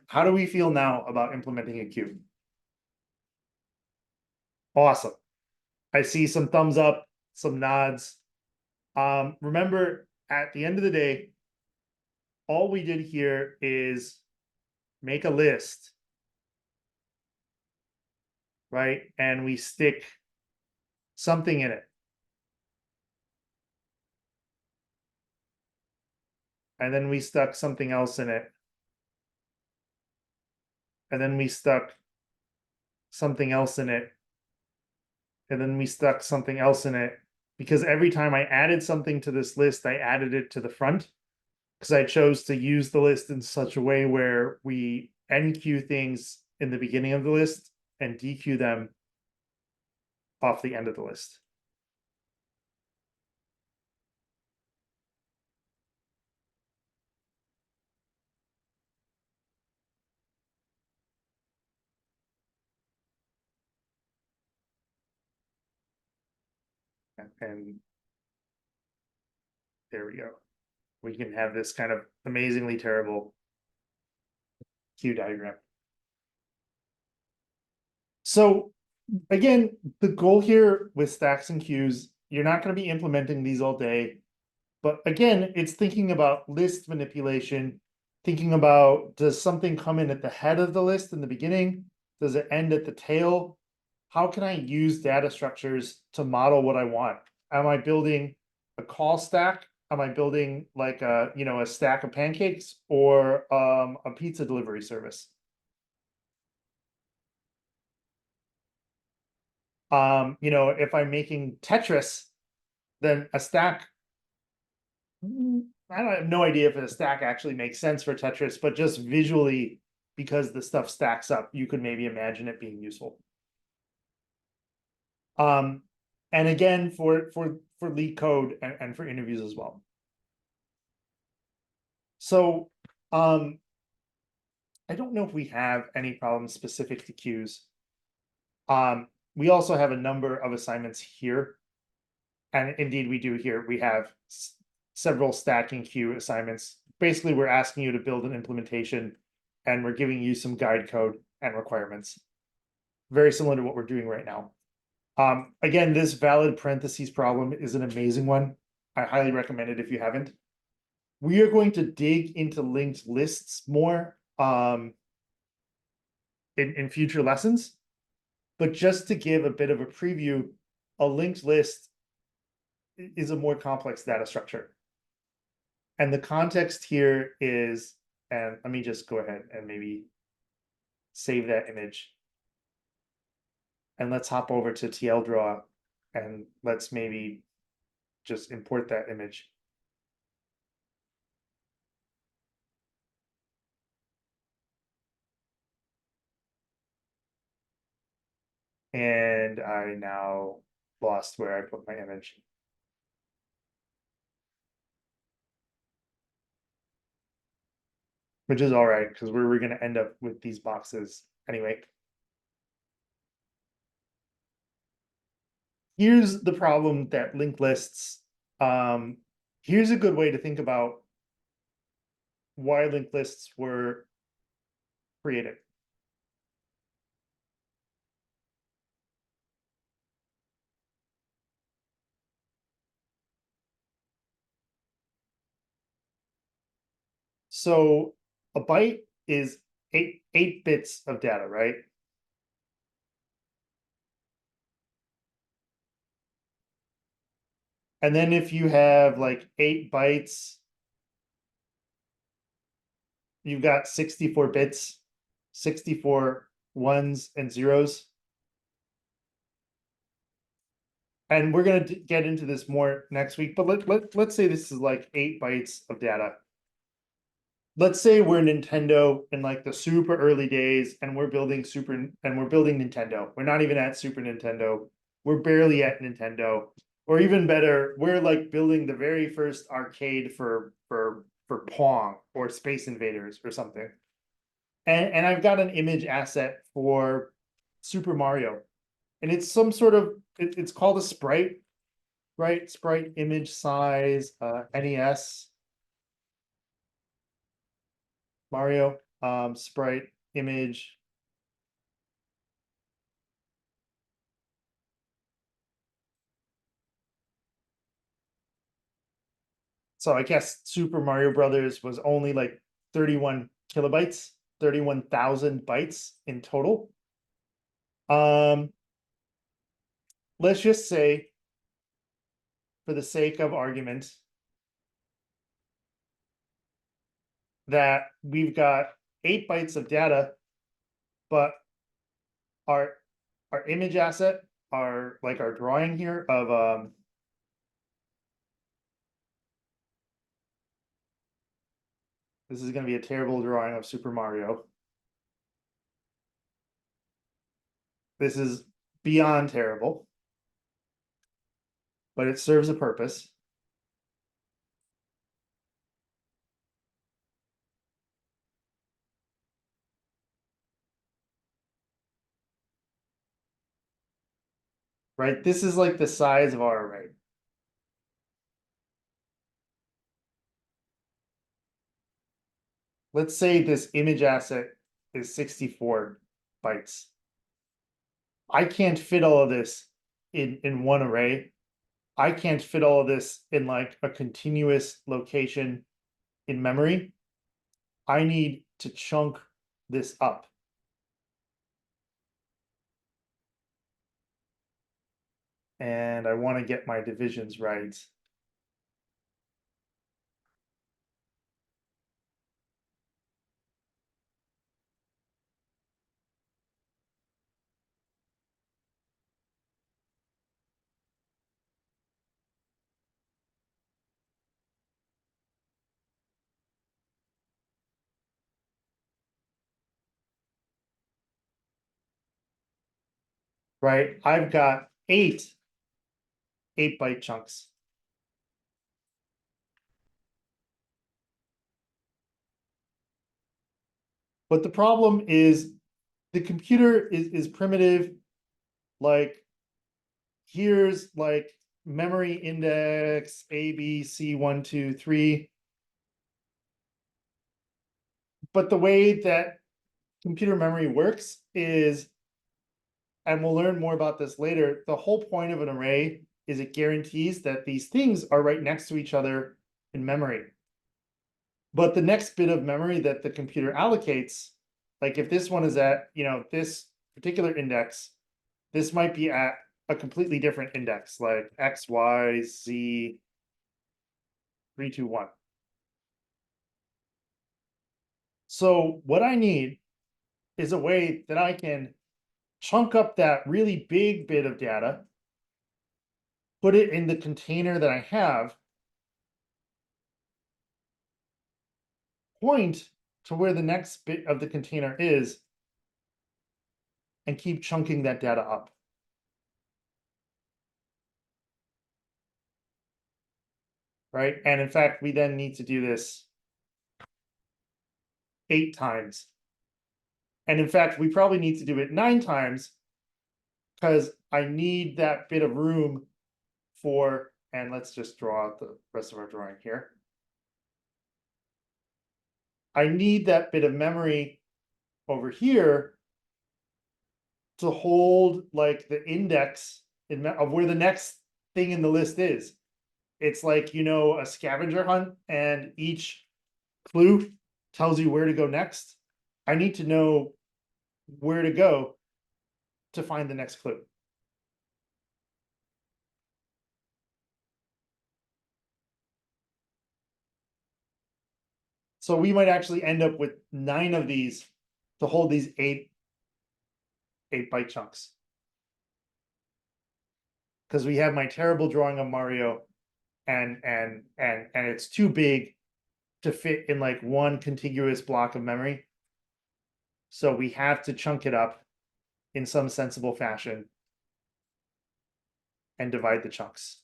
How do we feel now about implementing a queue? Awesome. I see some thumbs up, some nods. Remember, at the end of the day, all we did here is make a list, right? And we stick something in it. and then we stuck something else in it. And then we stuck something else in it. And then we stuck something else in it. Because every time I added something to this list, I added it to the front. Because I chose to use the list in such a way where we NQ things in the beginning of the list and DQ them off the end of the list. And there we go. We can have this kind of amazingly terrible queue diagram. So again, the goal here with stacks and queues, you're not going to be implementing these all day. But again, it's thinking about list manipulation, thinking about, does something come in at the head of the list in the beginning? Does it end at the tail? How can I use data structures to model what I want? Am I building a call stack? Am I building like a, a stack of pancakes or a pizza delivery service? If I'm making Tetris, then a stack, I have no idea if a stack actually makes sense for Tetris, but just visually, because the stuff stacks up, you could maybe imagine it being useful. And again, for leak code and for interviews as well. So I don't know if we have any problems specific to queues. We also have a number of assignments here. And indeed we do here. We have several stacking queue assignments. Basically, we're asking you to build an implementation and we're giving you some guide code and requirements. Very similar to what we're doing right now. Again, this valid parentheses problem is an amazing one. I highly recommend it if you haven't. We are going to dig into linked lists more in future lessons. But just to give a bit of a preview, a linked list is a more complex data structure. And the context here is, and let me just go ahead and maybe save that image. And let's hop over to TL Draw and let's maybe just import that image. And I now lost where I put my image. Which is all right, because we're going to end up with these boxes anyway. Here's the problem that linked lists. Here's a good way to think about why linked lists were created. So a byte is eight bits of data, right? And then if you have like 8 bytes, you've got 64 bits, 64 ones and zeros. And we're going to get into this more next week, but let's say this is like 8 bytes of data. Let's say we're Nintendo in like the super early days and we're building Nintendo. We're not even at Super Nintendo. We're barely at Nintendo. Or even better, we're like building the very first arcade for Pong or Space Invaders or something. And I've got an image asset for Super Mario. And it's some sort of it's called a sprite, right? Sprite image size, NES. Mario, sprite image. So I guess Super Mario Brothers was only like 31 kilobytes, 31,000 bytes in total. Let's just say, for the sake of argument, that we've got 8 bytes of data, but our image asset, our drawing here of this is going to be a terrible drawing of Super Mario. This is beyond terrible, but it serves a purpose. Right? This is like the size of our array. Let's say this image asset is 64 bytes. I can't fit all of this in one array. I can't fit all of this in like a continuous location in memory. I need to chunk this up. And I want to get my divisions right. Right? I've got 8 byte chunks. But the problem is the computer is primitive. Like, here's like memory index A, B, C, 1, 2, 3. But the way that computer memory works is, and we'll learn more about this later, the whole point of an array is it guarantees that these things are right next to each other in memory. But the next bit of memory that the computer allocates, like if this one is at, this particular index, this might be at a completely different index, like X, Y, Z, 3, 2, 1. So what I need is a way that I can chunk up that really big bit of data, put it in the container that I have, point to where the next bit of the container is, and keep chunking that data up. Right? And in fact, we then need to do this 8 times. And in fact, we probably need to do it 9 times because I need that bit of room for, and let's just draw out the rest of our drawing here. I need that bit of memory over here to hold like the index of where the next thing in the list is. It's like, a scavenger hunt, and each clue tells you where to go next. I need to know where to go to find the next clue. So we might actually end up with 9 of these to hold these 8 byte chunks. Because we have my terrible drawing of Mario, and it's too big to fit in like one contiguous block of memory. So we have to chunk it up in some sensible fashion and divide the chunks.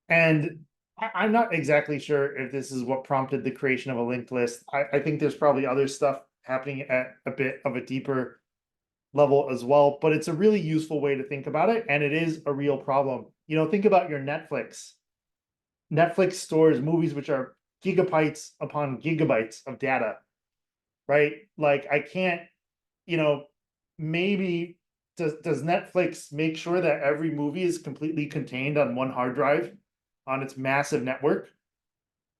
And I'm not exactly sure if this is what prompted the creation of a linked list. I think there's probably other stuff happening at a bit of a deeper level as well, but it's a really useful way to think about it, and it is a real problem. Think about your Netflix. Netflix stores movies which are gigabytes upon gigabytes of data, right? Like I can't, maybe does Netflix make sure that every movie is completely contained on one hard drive on its massive network?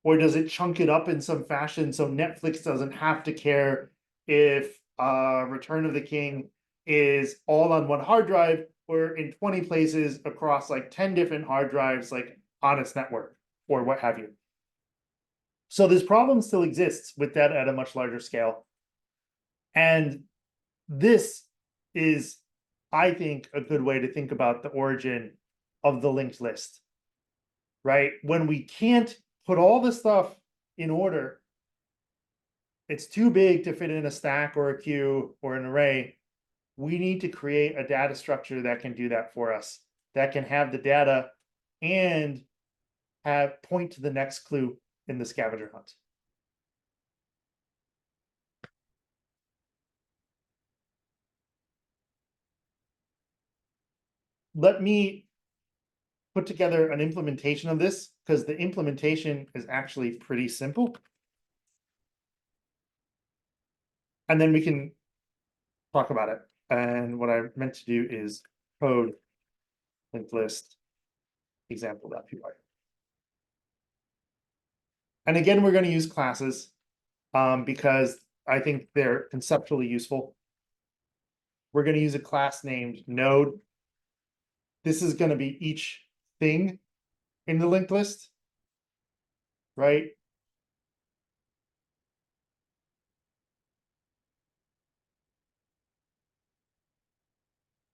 Or does it chunk it up in some fashion so Netflix doesn't have to care if Return of the King is all on one hard drive or in 20 places across like 10 different hard drives, like on its network or what have you? So this problem still exists with that at a much larger scale. And this is, I think, a good way to think about the origin of the linked list. Right? When we can't put all the stuff in order, it's too big to fit in a stack or a queue or an array. We need to create a data structure that can do that for us, that can have the data and have point to the next clue in the scavenger hunt. Let me put together an implementation of this, because the implementation is actually pretty simple. And then we can talk about it. And what I meant to do is code linked list example.py. And again, we're going to use classes because I think they're conceptually useful. We're going to use a class named node. This is going to be each thing in the linked list, right?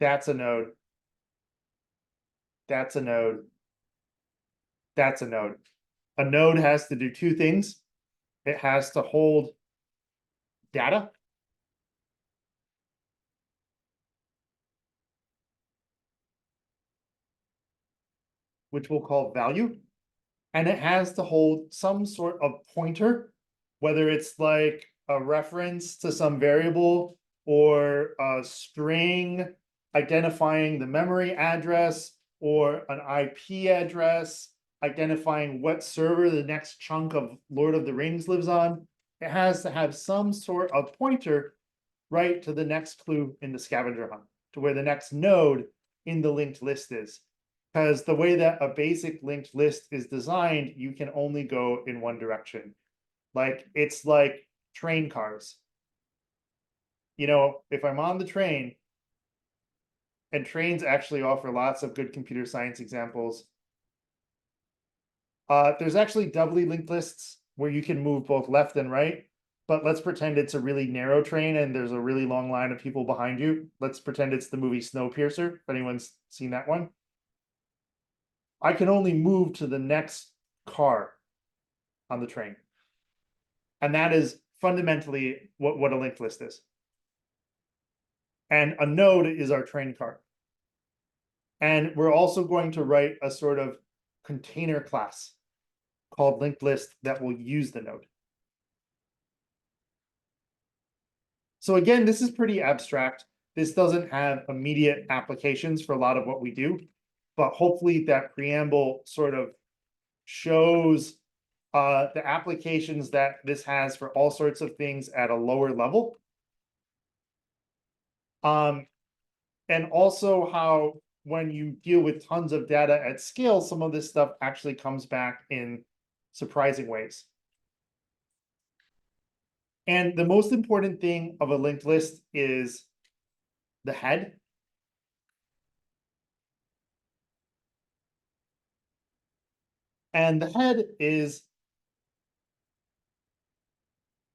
That's a node. That's a node. That's a node. A node has to do two things. It has to hold data, which we'll call value, and it has to hold some sort of pointer, whether it's like a reference to some variable or a string identifying the memory address or an IP address identifying what server the next chunk of Lord of the Rings lives on. It has to have some sort of pointer right to the next clue in the scavenger hunt, to where the next node in the linked list is. Because the way that a basic linked list is designed, you can only go in one direction. Like it's like train cars. You know, if I'm on the train, and trains actually offer lots of good computer science examples. There's actually doubly linked lists where you can move both left and right, but let's pretend it's a really narrow train and there's a really long line of people behind you. Let's pretend it's the movie Snowpiercer, if anyone's seen that one. I can only move to the next car on the train. And that is fundamentally what a linked list is. And a node is our train car. And we're also going to write a sort of container class called linked list that will use the node. So again, this is pretty abstract. This doesn't have immediate applications for a lot of what we do, but hopefully that preamble sort of shows the applications that this has for all sorts of things at a lower level. And also how when you deal with tons of data at scale, some of this stuff actually comes back in surprising ways. And the most important thing of a linked list is the head. And the head is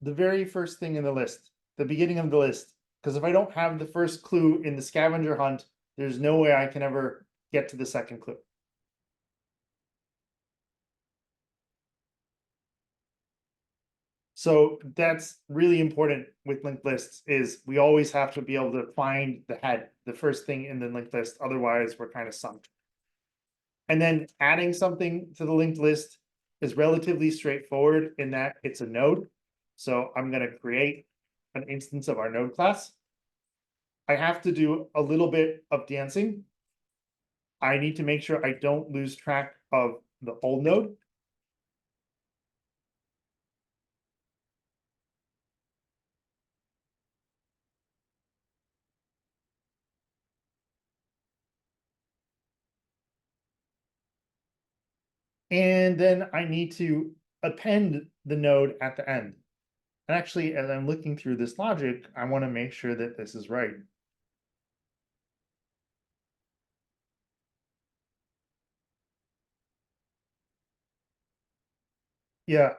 the very first thing in the list, the beginning of the list. Because if I don't have the first clue in the scavenger hunt, there's no way I can ever get to the second clue. So that's really important with linked lists, is we always have to be able to find the head, the first thing in the linked list. Otherwise, we're kind of sunk. And then adding something to the linked list is relatively straightforward in that it's a node. So I'm going to create an instance of our node class. I have to do a little bit of dancing. I need to make sure I don't lose track of the old node. And then I need to append the node at the end. And actually, as I'm looking through this logic, I want to make sure that this is right. Yeah,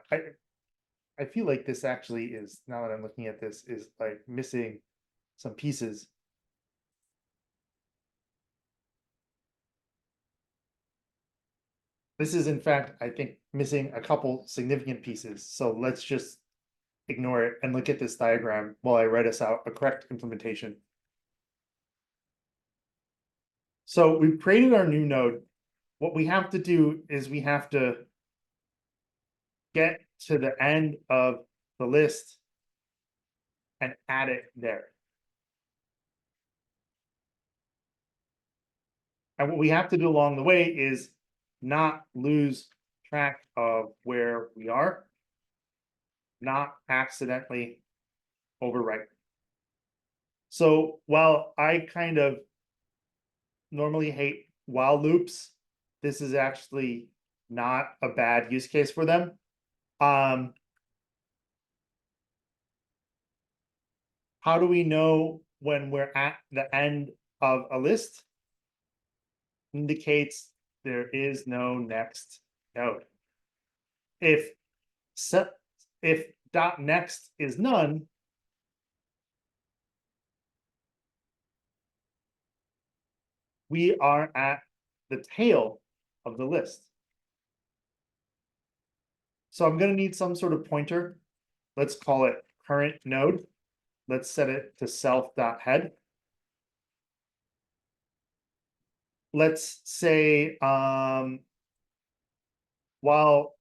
I feel like this actually is, now that I'm looking at this, is like missing some pieces. This is in fact, I think, missing a couple significant pieces. So let's just ignore it and look at this diagram while I write us out a correct implementation. So we've created our new node. What we have to do is we have to get to the end of the list and add it there. And what we have to do along the way is not lose track of where we are, not accidentally overwrite. So while I kind of normally hate while loops, this is actually not a bad use case for them. How do we know when we're at the end of a list? Indicates there is no next node. If dot next is none, we are at the tail of the list. So I'm going to need some sort of pointer. Let's call it current node. Let's set it to self.head. Let's say while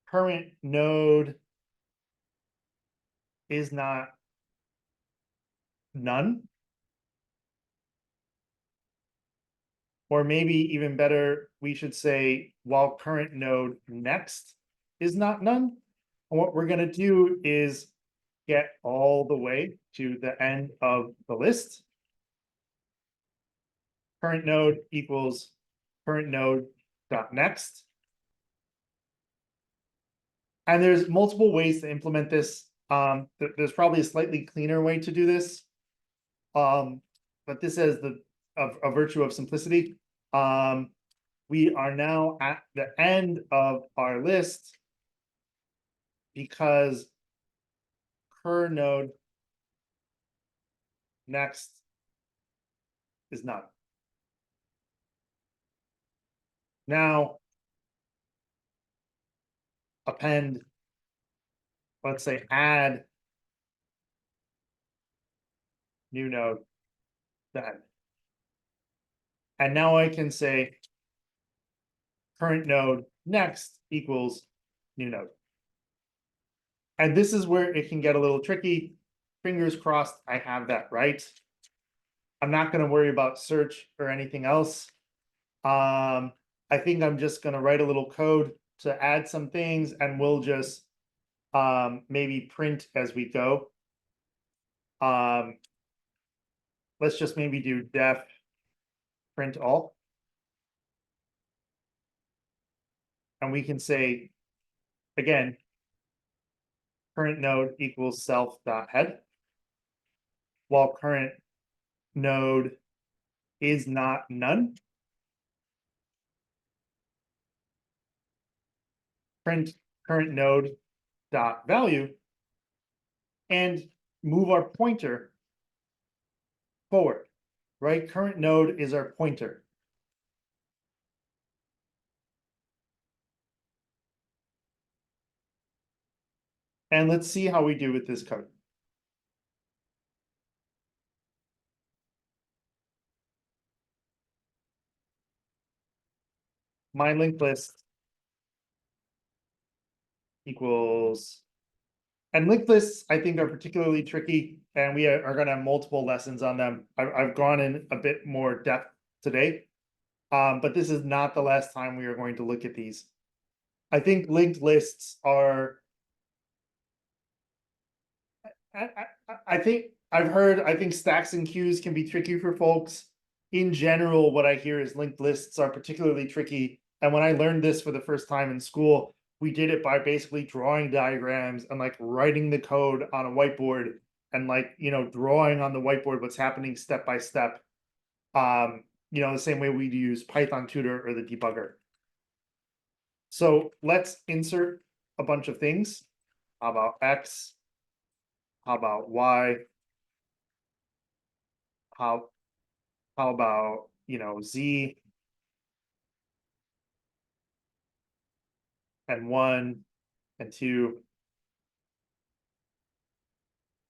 current node is not none, or maybe even better, we should say while current node next is not none. And what we're going to do is get all the way to the end of the list. Current node equals current node dot next. And there's multiple ways to implement this. There's probably a slightly cleaner way to do this. But this is a virtue of simplicity. We are now at the end of our list because cur node next is none. Now append, let's say add new node then. And now I can say current node next equals new node. And this is where it can get a little tricky. Fingers crossed I have that right. I'm not going to worry about search or anything else. I think I'm just going to write a little code to add some things, and we'll just maybe print as we go. Let's just maybe do def print all. And we can say, again, current node equals self.head, while current node is not none. Print current node dot value and move our pointer forward, right? Current node is our pointer. And let's see how we do with this code. My linked list equals, and linked lists I think are particularly tricky, and we are going to have multiple lessons on them. I've gone in a bit more depth today, but this is not the last time we are going to look at these. I think linked lists are, I think I think stacks and queues can be tricky for folks. In general, what I hear is linked lists are particularly tricky. And when I learned this for the first time in school, we did it by basically drawing diagrams and like writing the code on a whiteboard and like, drawing on the whiteboard what's happening step by step. The same way we'd use Python tutor or the debugger. So let's insert a bunch of things. How about X? How about Y? How about, Z? And 1 and 2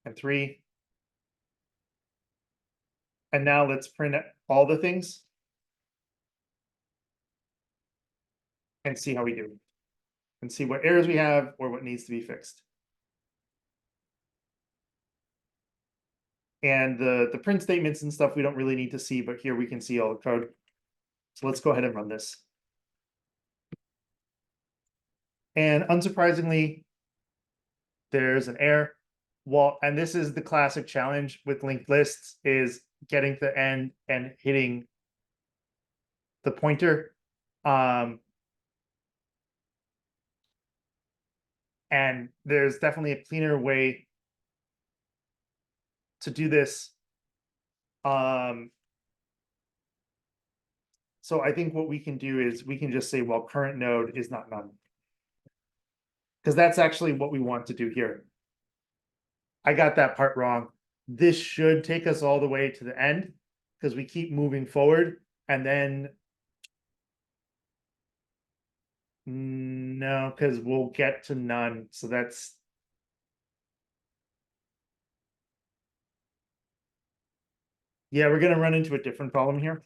and 3. And now let's print all the things and see how we do. And see what errors we have or what needs to be fixed. And the print statements and stuff we don't really need to see, but here we can see all the code. So let's go ahead and run this. And unsurprisingly, there's an error. Well, and this is the classic challenge with linked lists, is getting to the end and hitting the pointer. And there's definitely a cleaner way to do this. So I think what we can do is we can just say, well, current node is not none. Because that's actually what we want to do here. I got that part wrong. This should take us all the way to the end because we keep moving forward, and then no, because we'll get to none. So that's yeah, we're gonna run into a different problem here.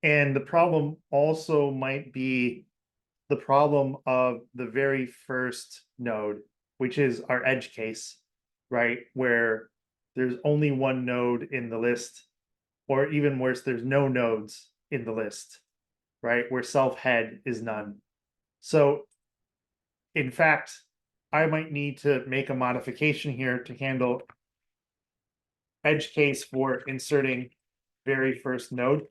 And the problem also might be the problem of the very first node, which is our edge case, right? Where there's only one node in the list, or even worse, there's no nodes in the list, right? Where self head is none. So, in fact, I might need to make a modification here to handle edge case for inserting very first node.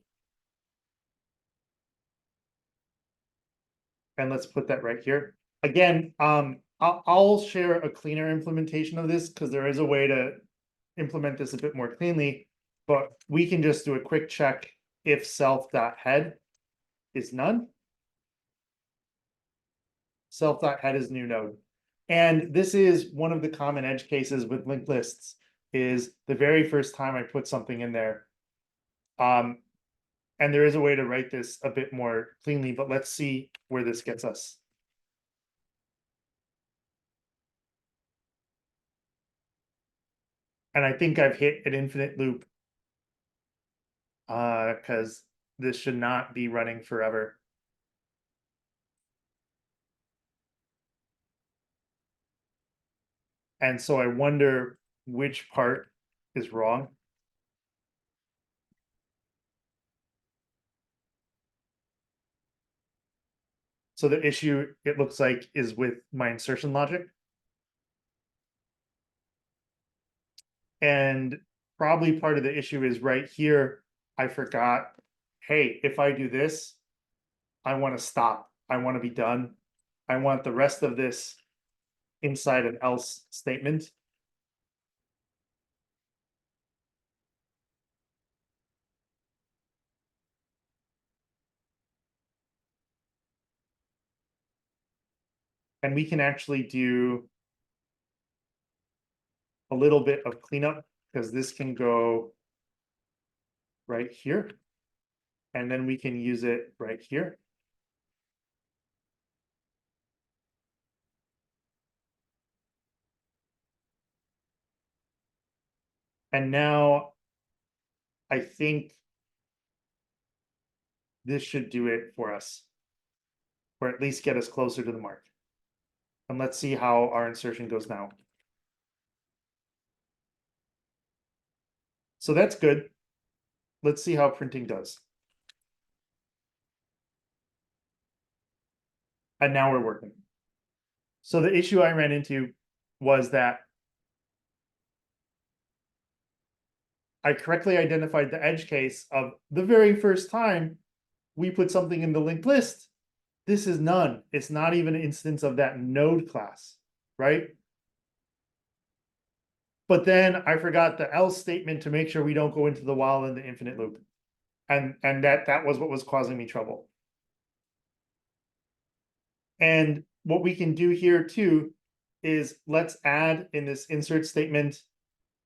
And let's put that right here. Again, I'll share a cleaner implementation of this because there is a way to implement this a bit more cleanly, but we can just do a quick check if self.head is none. Self.head is new node. And this is one of the common edge cases with linked lists, is the very first time I put something in there. And there is a way to write this a bit more cleanly, but let's see where this gets us. And I think I've hit an infinite loop because this should not be running forever. And so I wonder which part is wrong. So the issue, it looks like, is with my insertion logic. And probably part of the issue is right here. I forgot, hey, if I do this, I want to stop. I want to be done. I want the rest of this inside an else statement. And we can actually do a little bit of cleanup because this can go right here. And then we can use it right here. And now I think this should do it for us, or at least get us closer to the mark. And let's see how our insertion goes now. So that's good. Let's see how printing does. And now we're working. So the issue I ran into was that I correctly identified the edge case of the very first time we put something in the linked list. This is none. It's not even an instance of that node class, right? But then I forgot the else statement to make sure we don't go into the while and the infinite loop. And that was what was causing me trouble. And what we can do here too is let's add in this insert statement.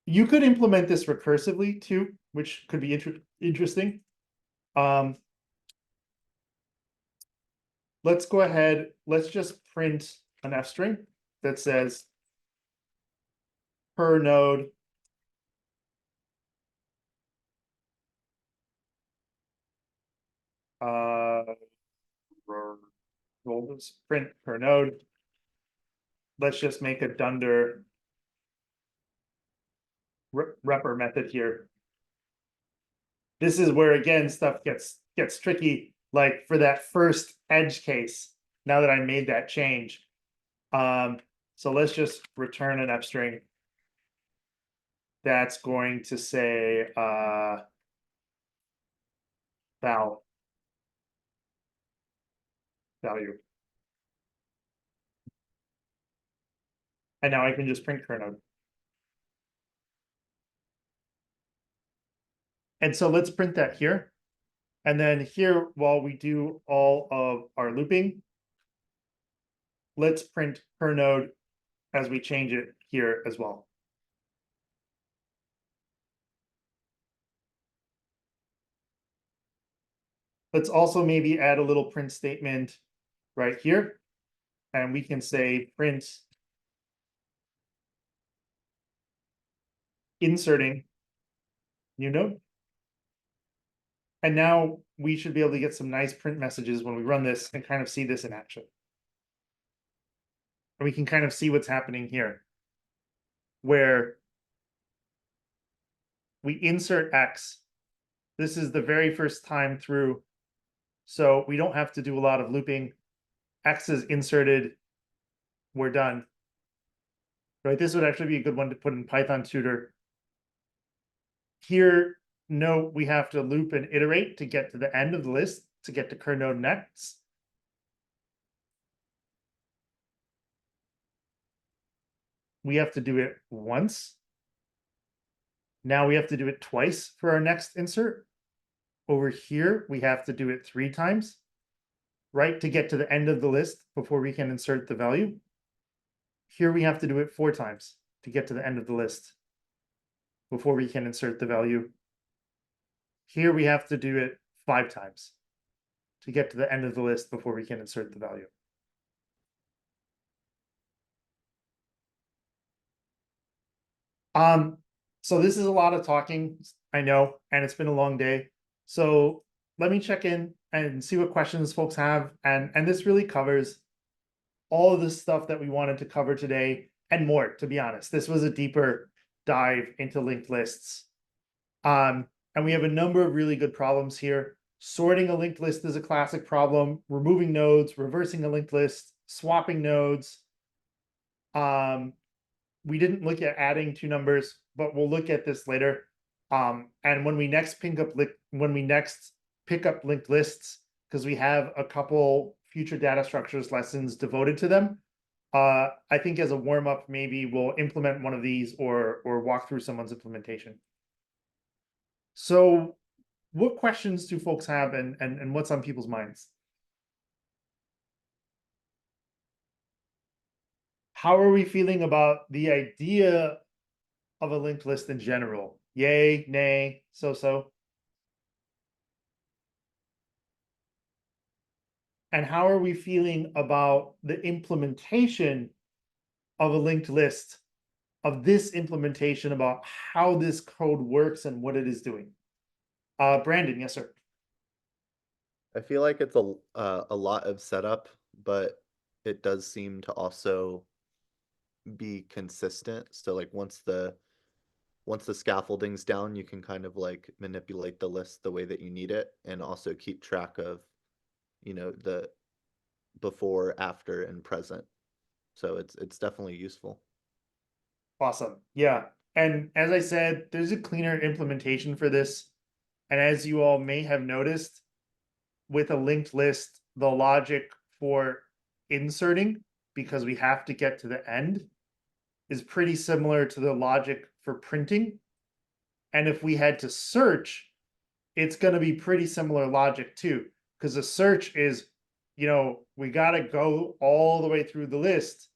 You could implement this recursively too, which could be interesting. Let's go ahead. Let's just print an F string that says per node we'll just print per node. Let's just make a dunder repr method here. This is where again stuff gets tricky. Like for that first edge case, now that I made that change. So let's just return an F string that's going to say value. And now I can just print kernode. And so let's print that here. And then here, while we do all of our looping, let's print per node as we change it here as well. Let's also maybe add a little print statement right here. And we can say print inserting new node. And now we should be able to get some nice print messages when we run this and kind of see this in action. And we can kind of see what's happening here, where we insert X. This is the very first time through, so we don't have to do a lot of looping. X is inserted, we're done. Right, this would actually be a good one to put in Python tutor. Here, no, we have to loop and iterate to get to the end of the list, to get to kernode next. We have to do it once. Now we have to do it twice for our next insert. Over here, we have to do it 3 times, right, to get to the end of the list before we can insert the value. Here we have to do it 4 times to get to the end of the list before we can insert the value. Here we have to do it 5 times to get to the end of the list before we can insert the value. So this is a lot of talking, I know, and it's been a long day. So let me check in and see what questions folks have. And this really covers all of the stuff that we wanted to cover today and more, to be honest. This was a deeper dive into linked lists. And we have a number of really good problems here. Sorting a linked list is a classic problem. Removing nodes, reversing a linked list, swapping nodes. We didn't look at adding 2 numbers, but we'll look at this later. And when we next pick up linked lists, because we have a couple future data structures lessons devoted to them, I think as a warm-up, maybe we'll implement one of these or walk through someone's implementation. So what questions do folks have and what's on people's minds? How are we feeling about the idea of a linked list in general? Yay, nay, so-so? And how are we feeling about the implementation of a linked list, of this implementation, about how this code works and what it is doing? Brandon, yes, sir. I feel like it's a lot of setup, but it does seem to also be consistent. So like once the scaffolding's down, you can kind of like manipulate the list the way that you need it and also keep track of, you know, the before, after, and present. So it's definitely useful. Awesome. Yeah. And as I said, there's a cleaner implementation for this. And as you all may have noticed, with a linked list, the logic for inserting, because we have to get to the end, is pretty similar to the logic for printing. And if we had to search, it's going to be pretty similar logic too, because a search is, we got to go all the way through the list.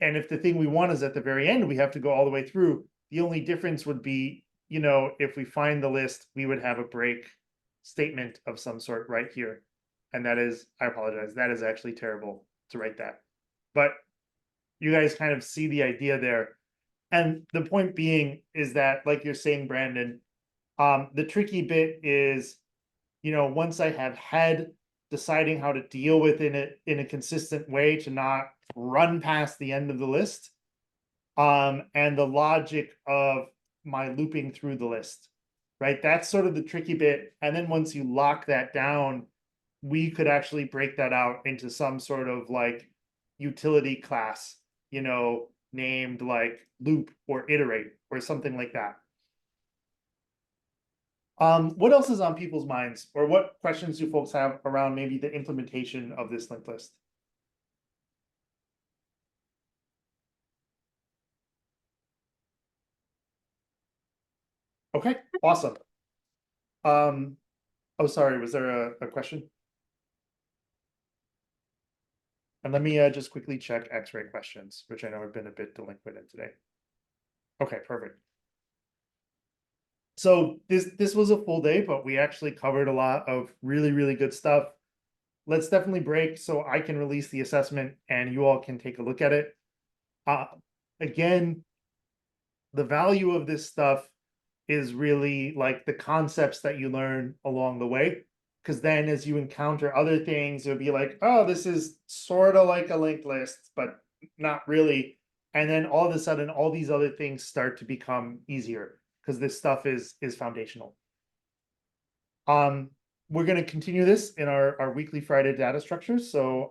And if the thing we want is at the very end, we have to go all the way through. The only difference would be, if we find the list, we would have a break statement of some sort right here. And that is, I apologize, that is actually terrible to write that. But you guys kind of see the idea there. And the point being is that, like you're saying, Brandon, the tricky bit is, once I have had deciding how to deal with it in a consistent way to not run past the end of the list, and the logic of my looping through the list, right? That's sort of the tricky bit. And then once you lock that down, we could actually break that out into some sort of like utility class, named like loop or iterate or something like that. What else is on people's minds, or what questions do folks have around maybe the implementation of this linked list? Okay, awesome. Oh, sorry, was there a question? And let me just quickly check X-ray questions, which I know have been a bit delinquent in today. Okay, perfect. So this was a full day, but we actually covered a lot of really, really good stuff. Let's definitely break so I can release the assessment and you all can take a look at it. Again, the value of this stuff is really like the concepts that you learn along the way. Because then as you encounter other things, it'll be like, oh, this is sort of like a linked list, but not really. And then all of a sudden, all these other things start to become easier because this stuff is foundational. We're going to continue this in our weekly Friday data structures. So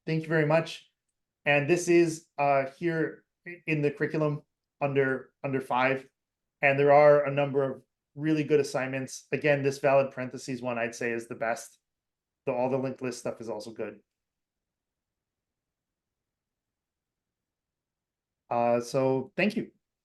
thank you very much. And this is here in the curriculum under 5. And there are a number of really good assignments. Again, this valid parentheses one I'd say is the best. Though all the linked list stuff is also good. So thank you.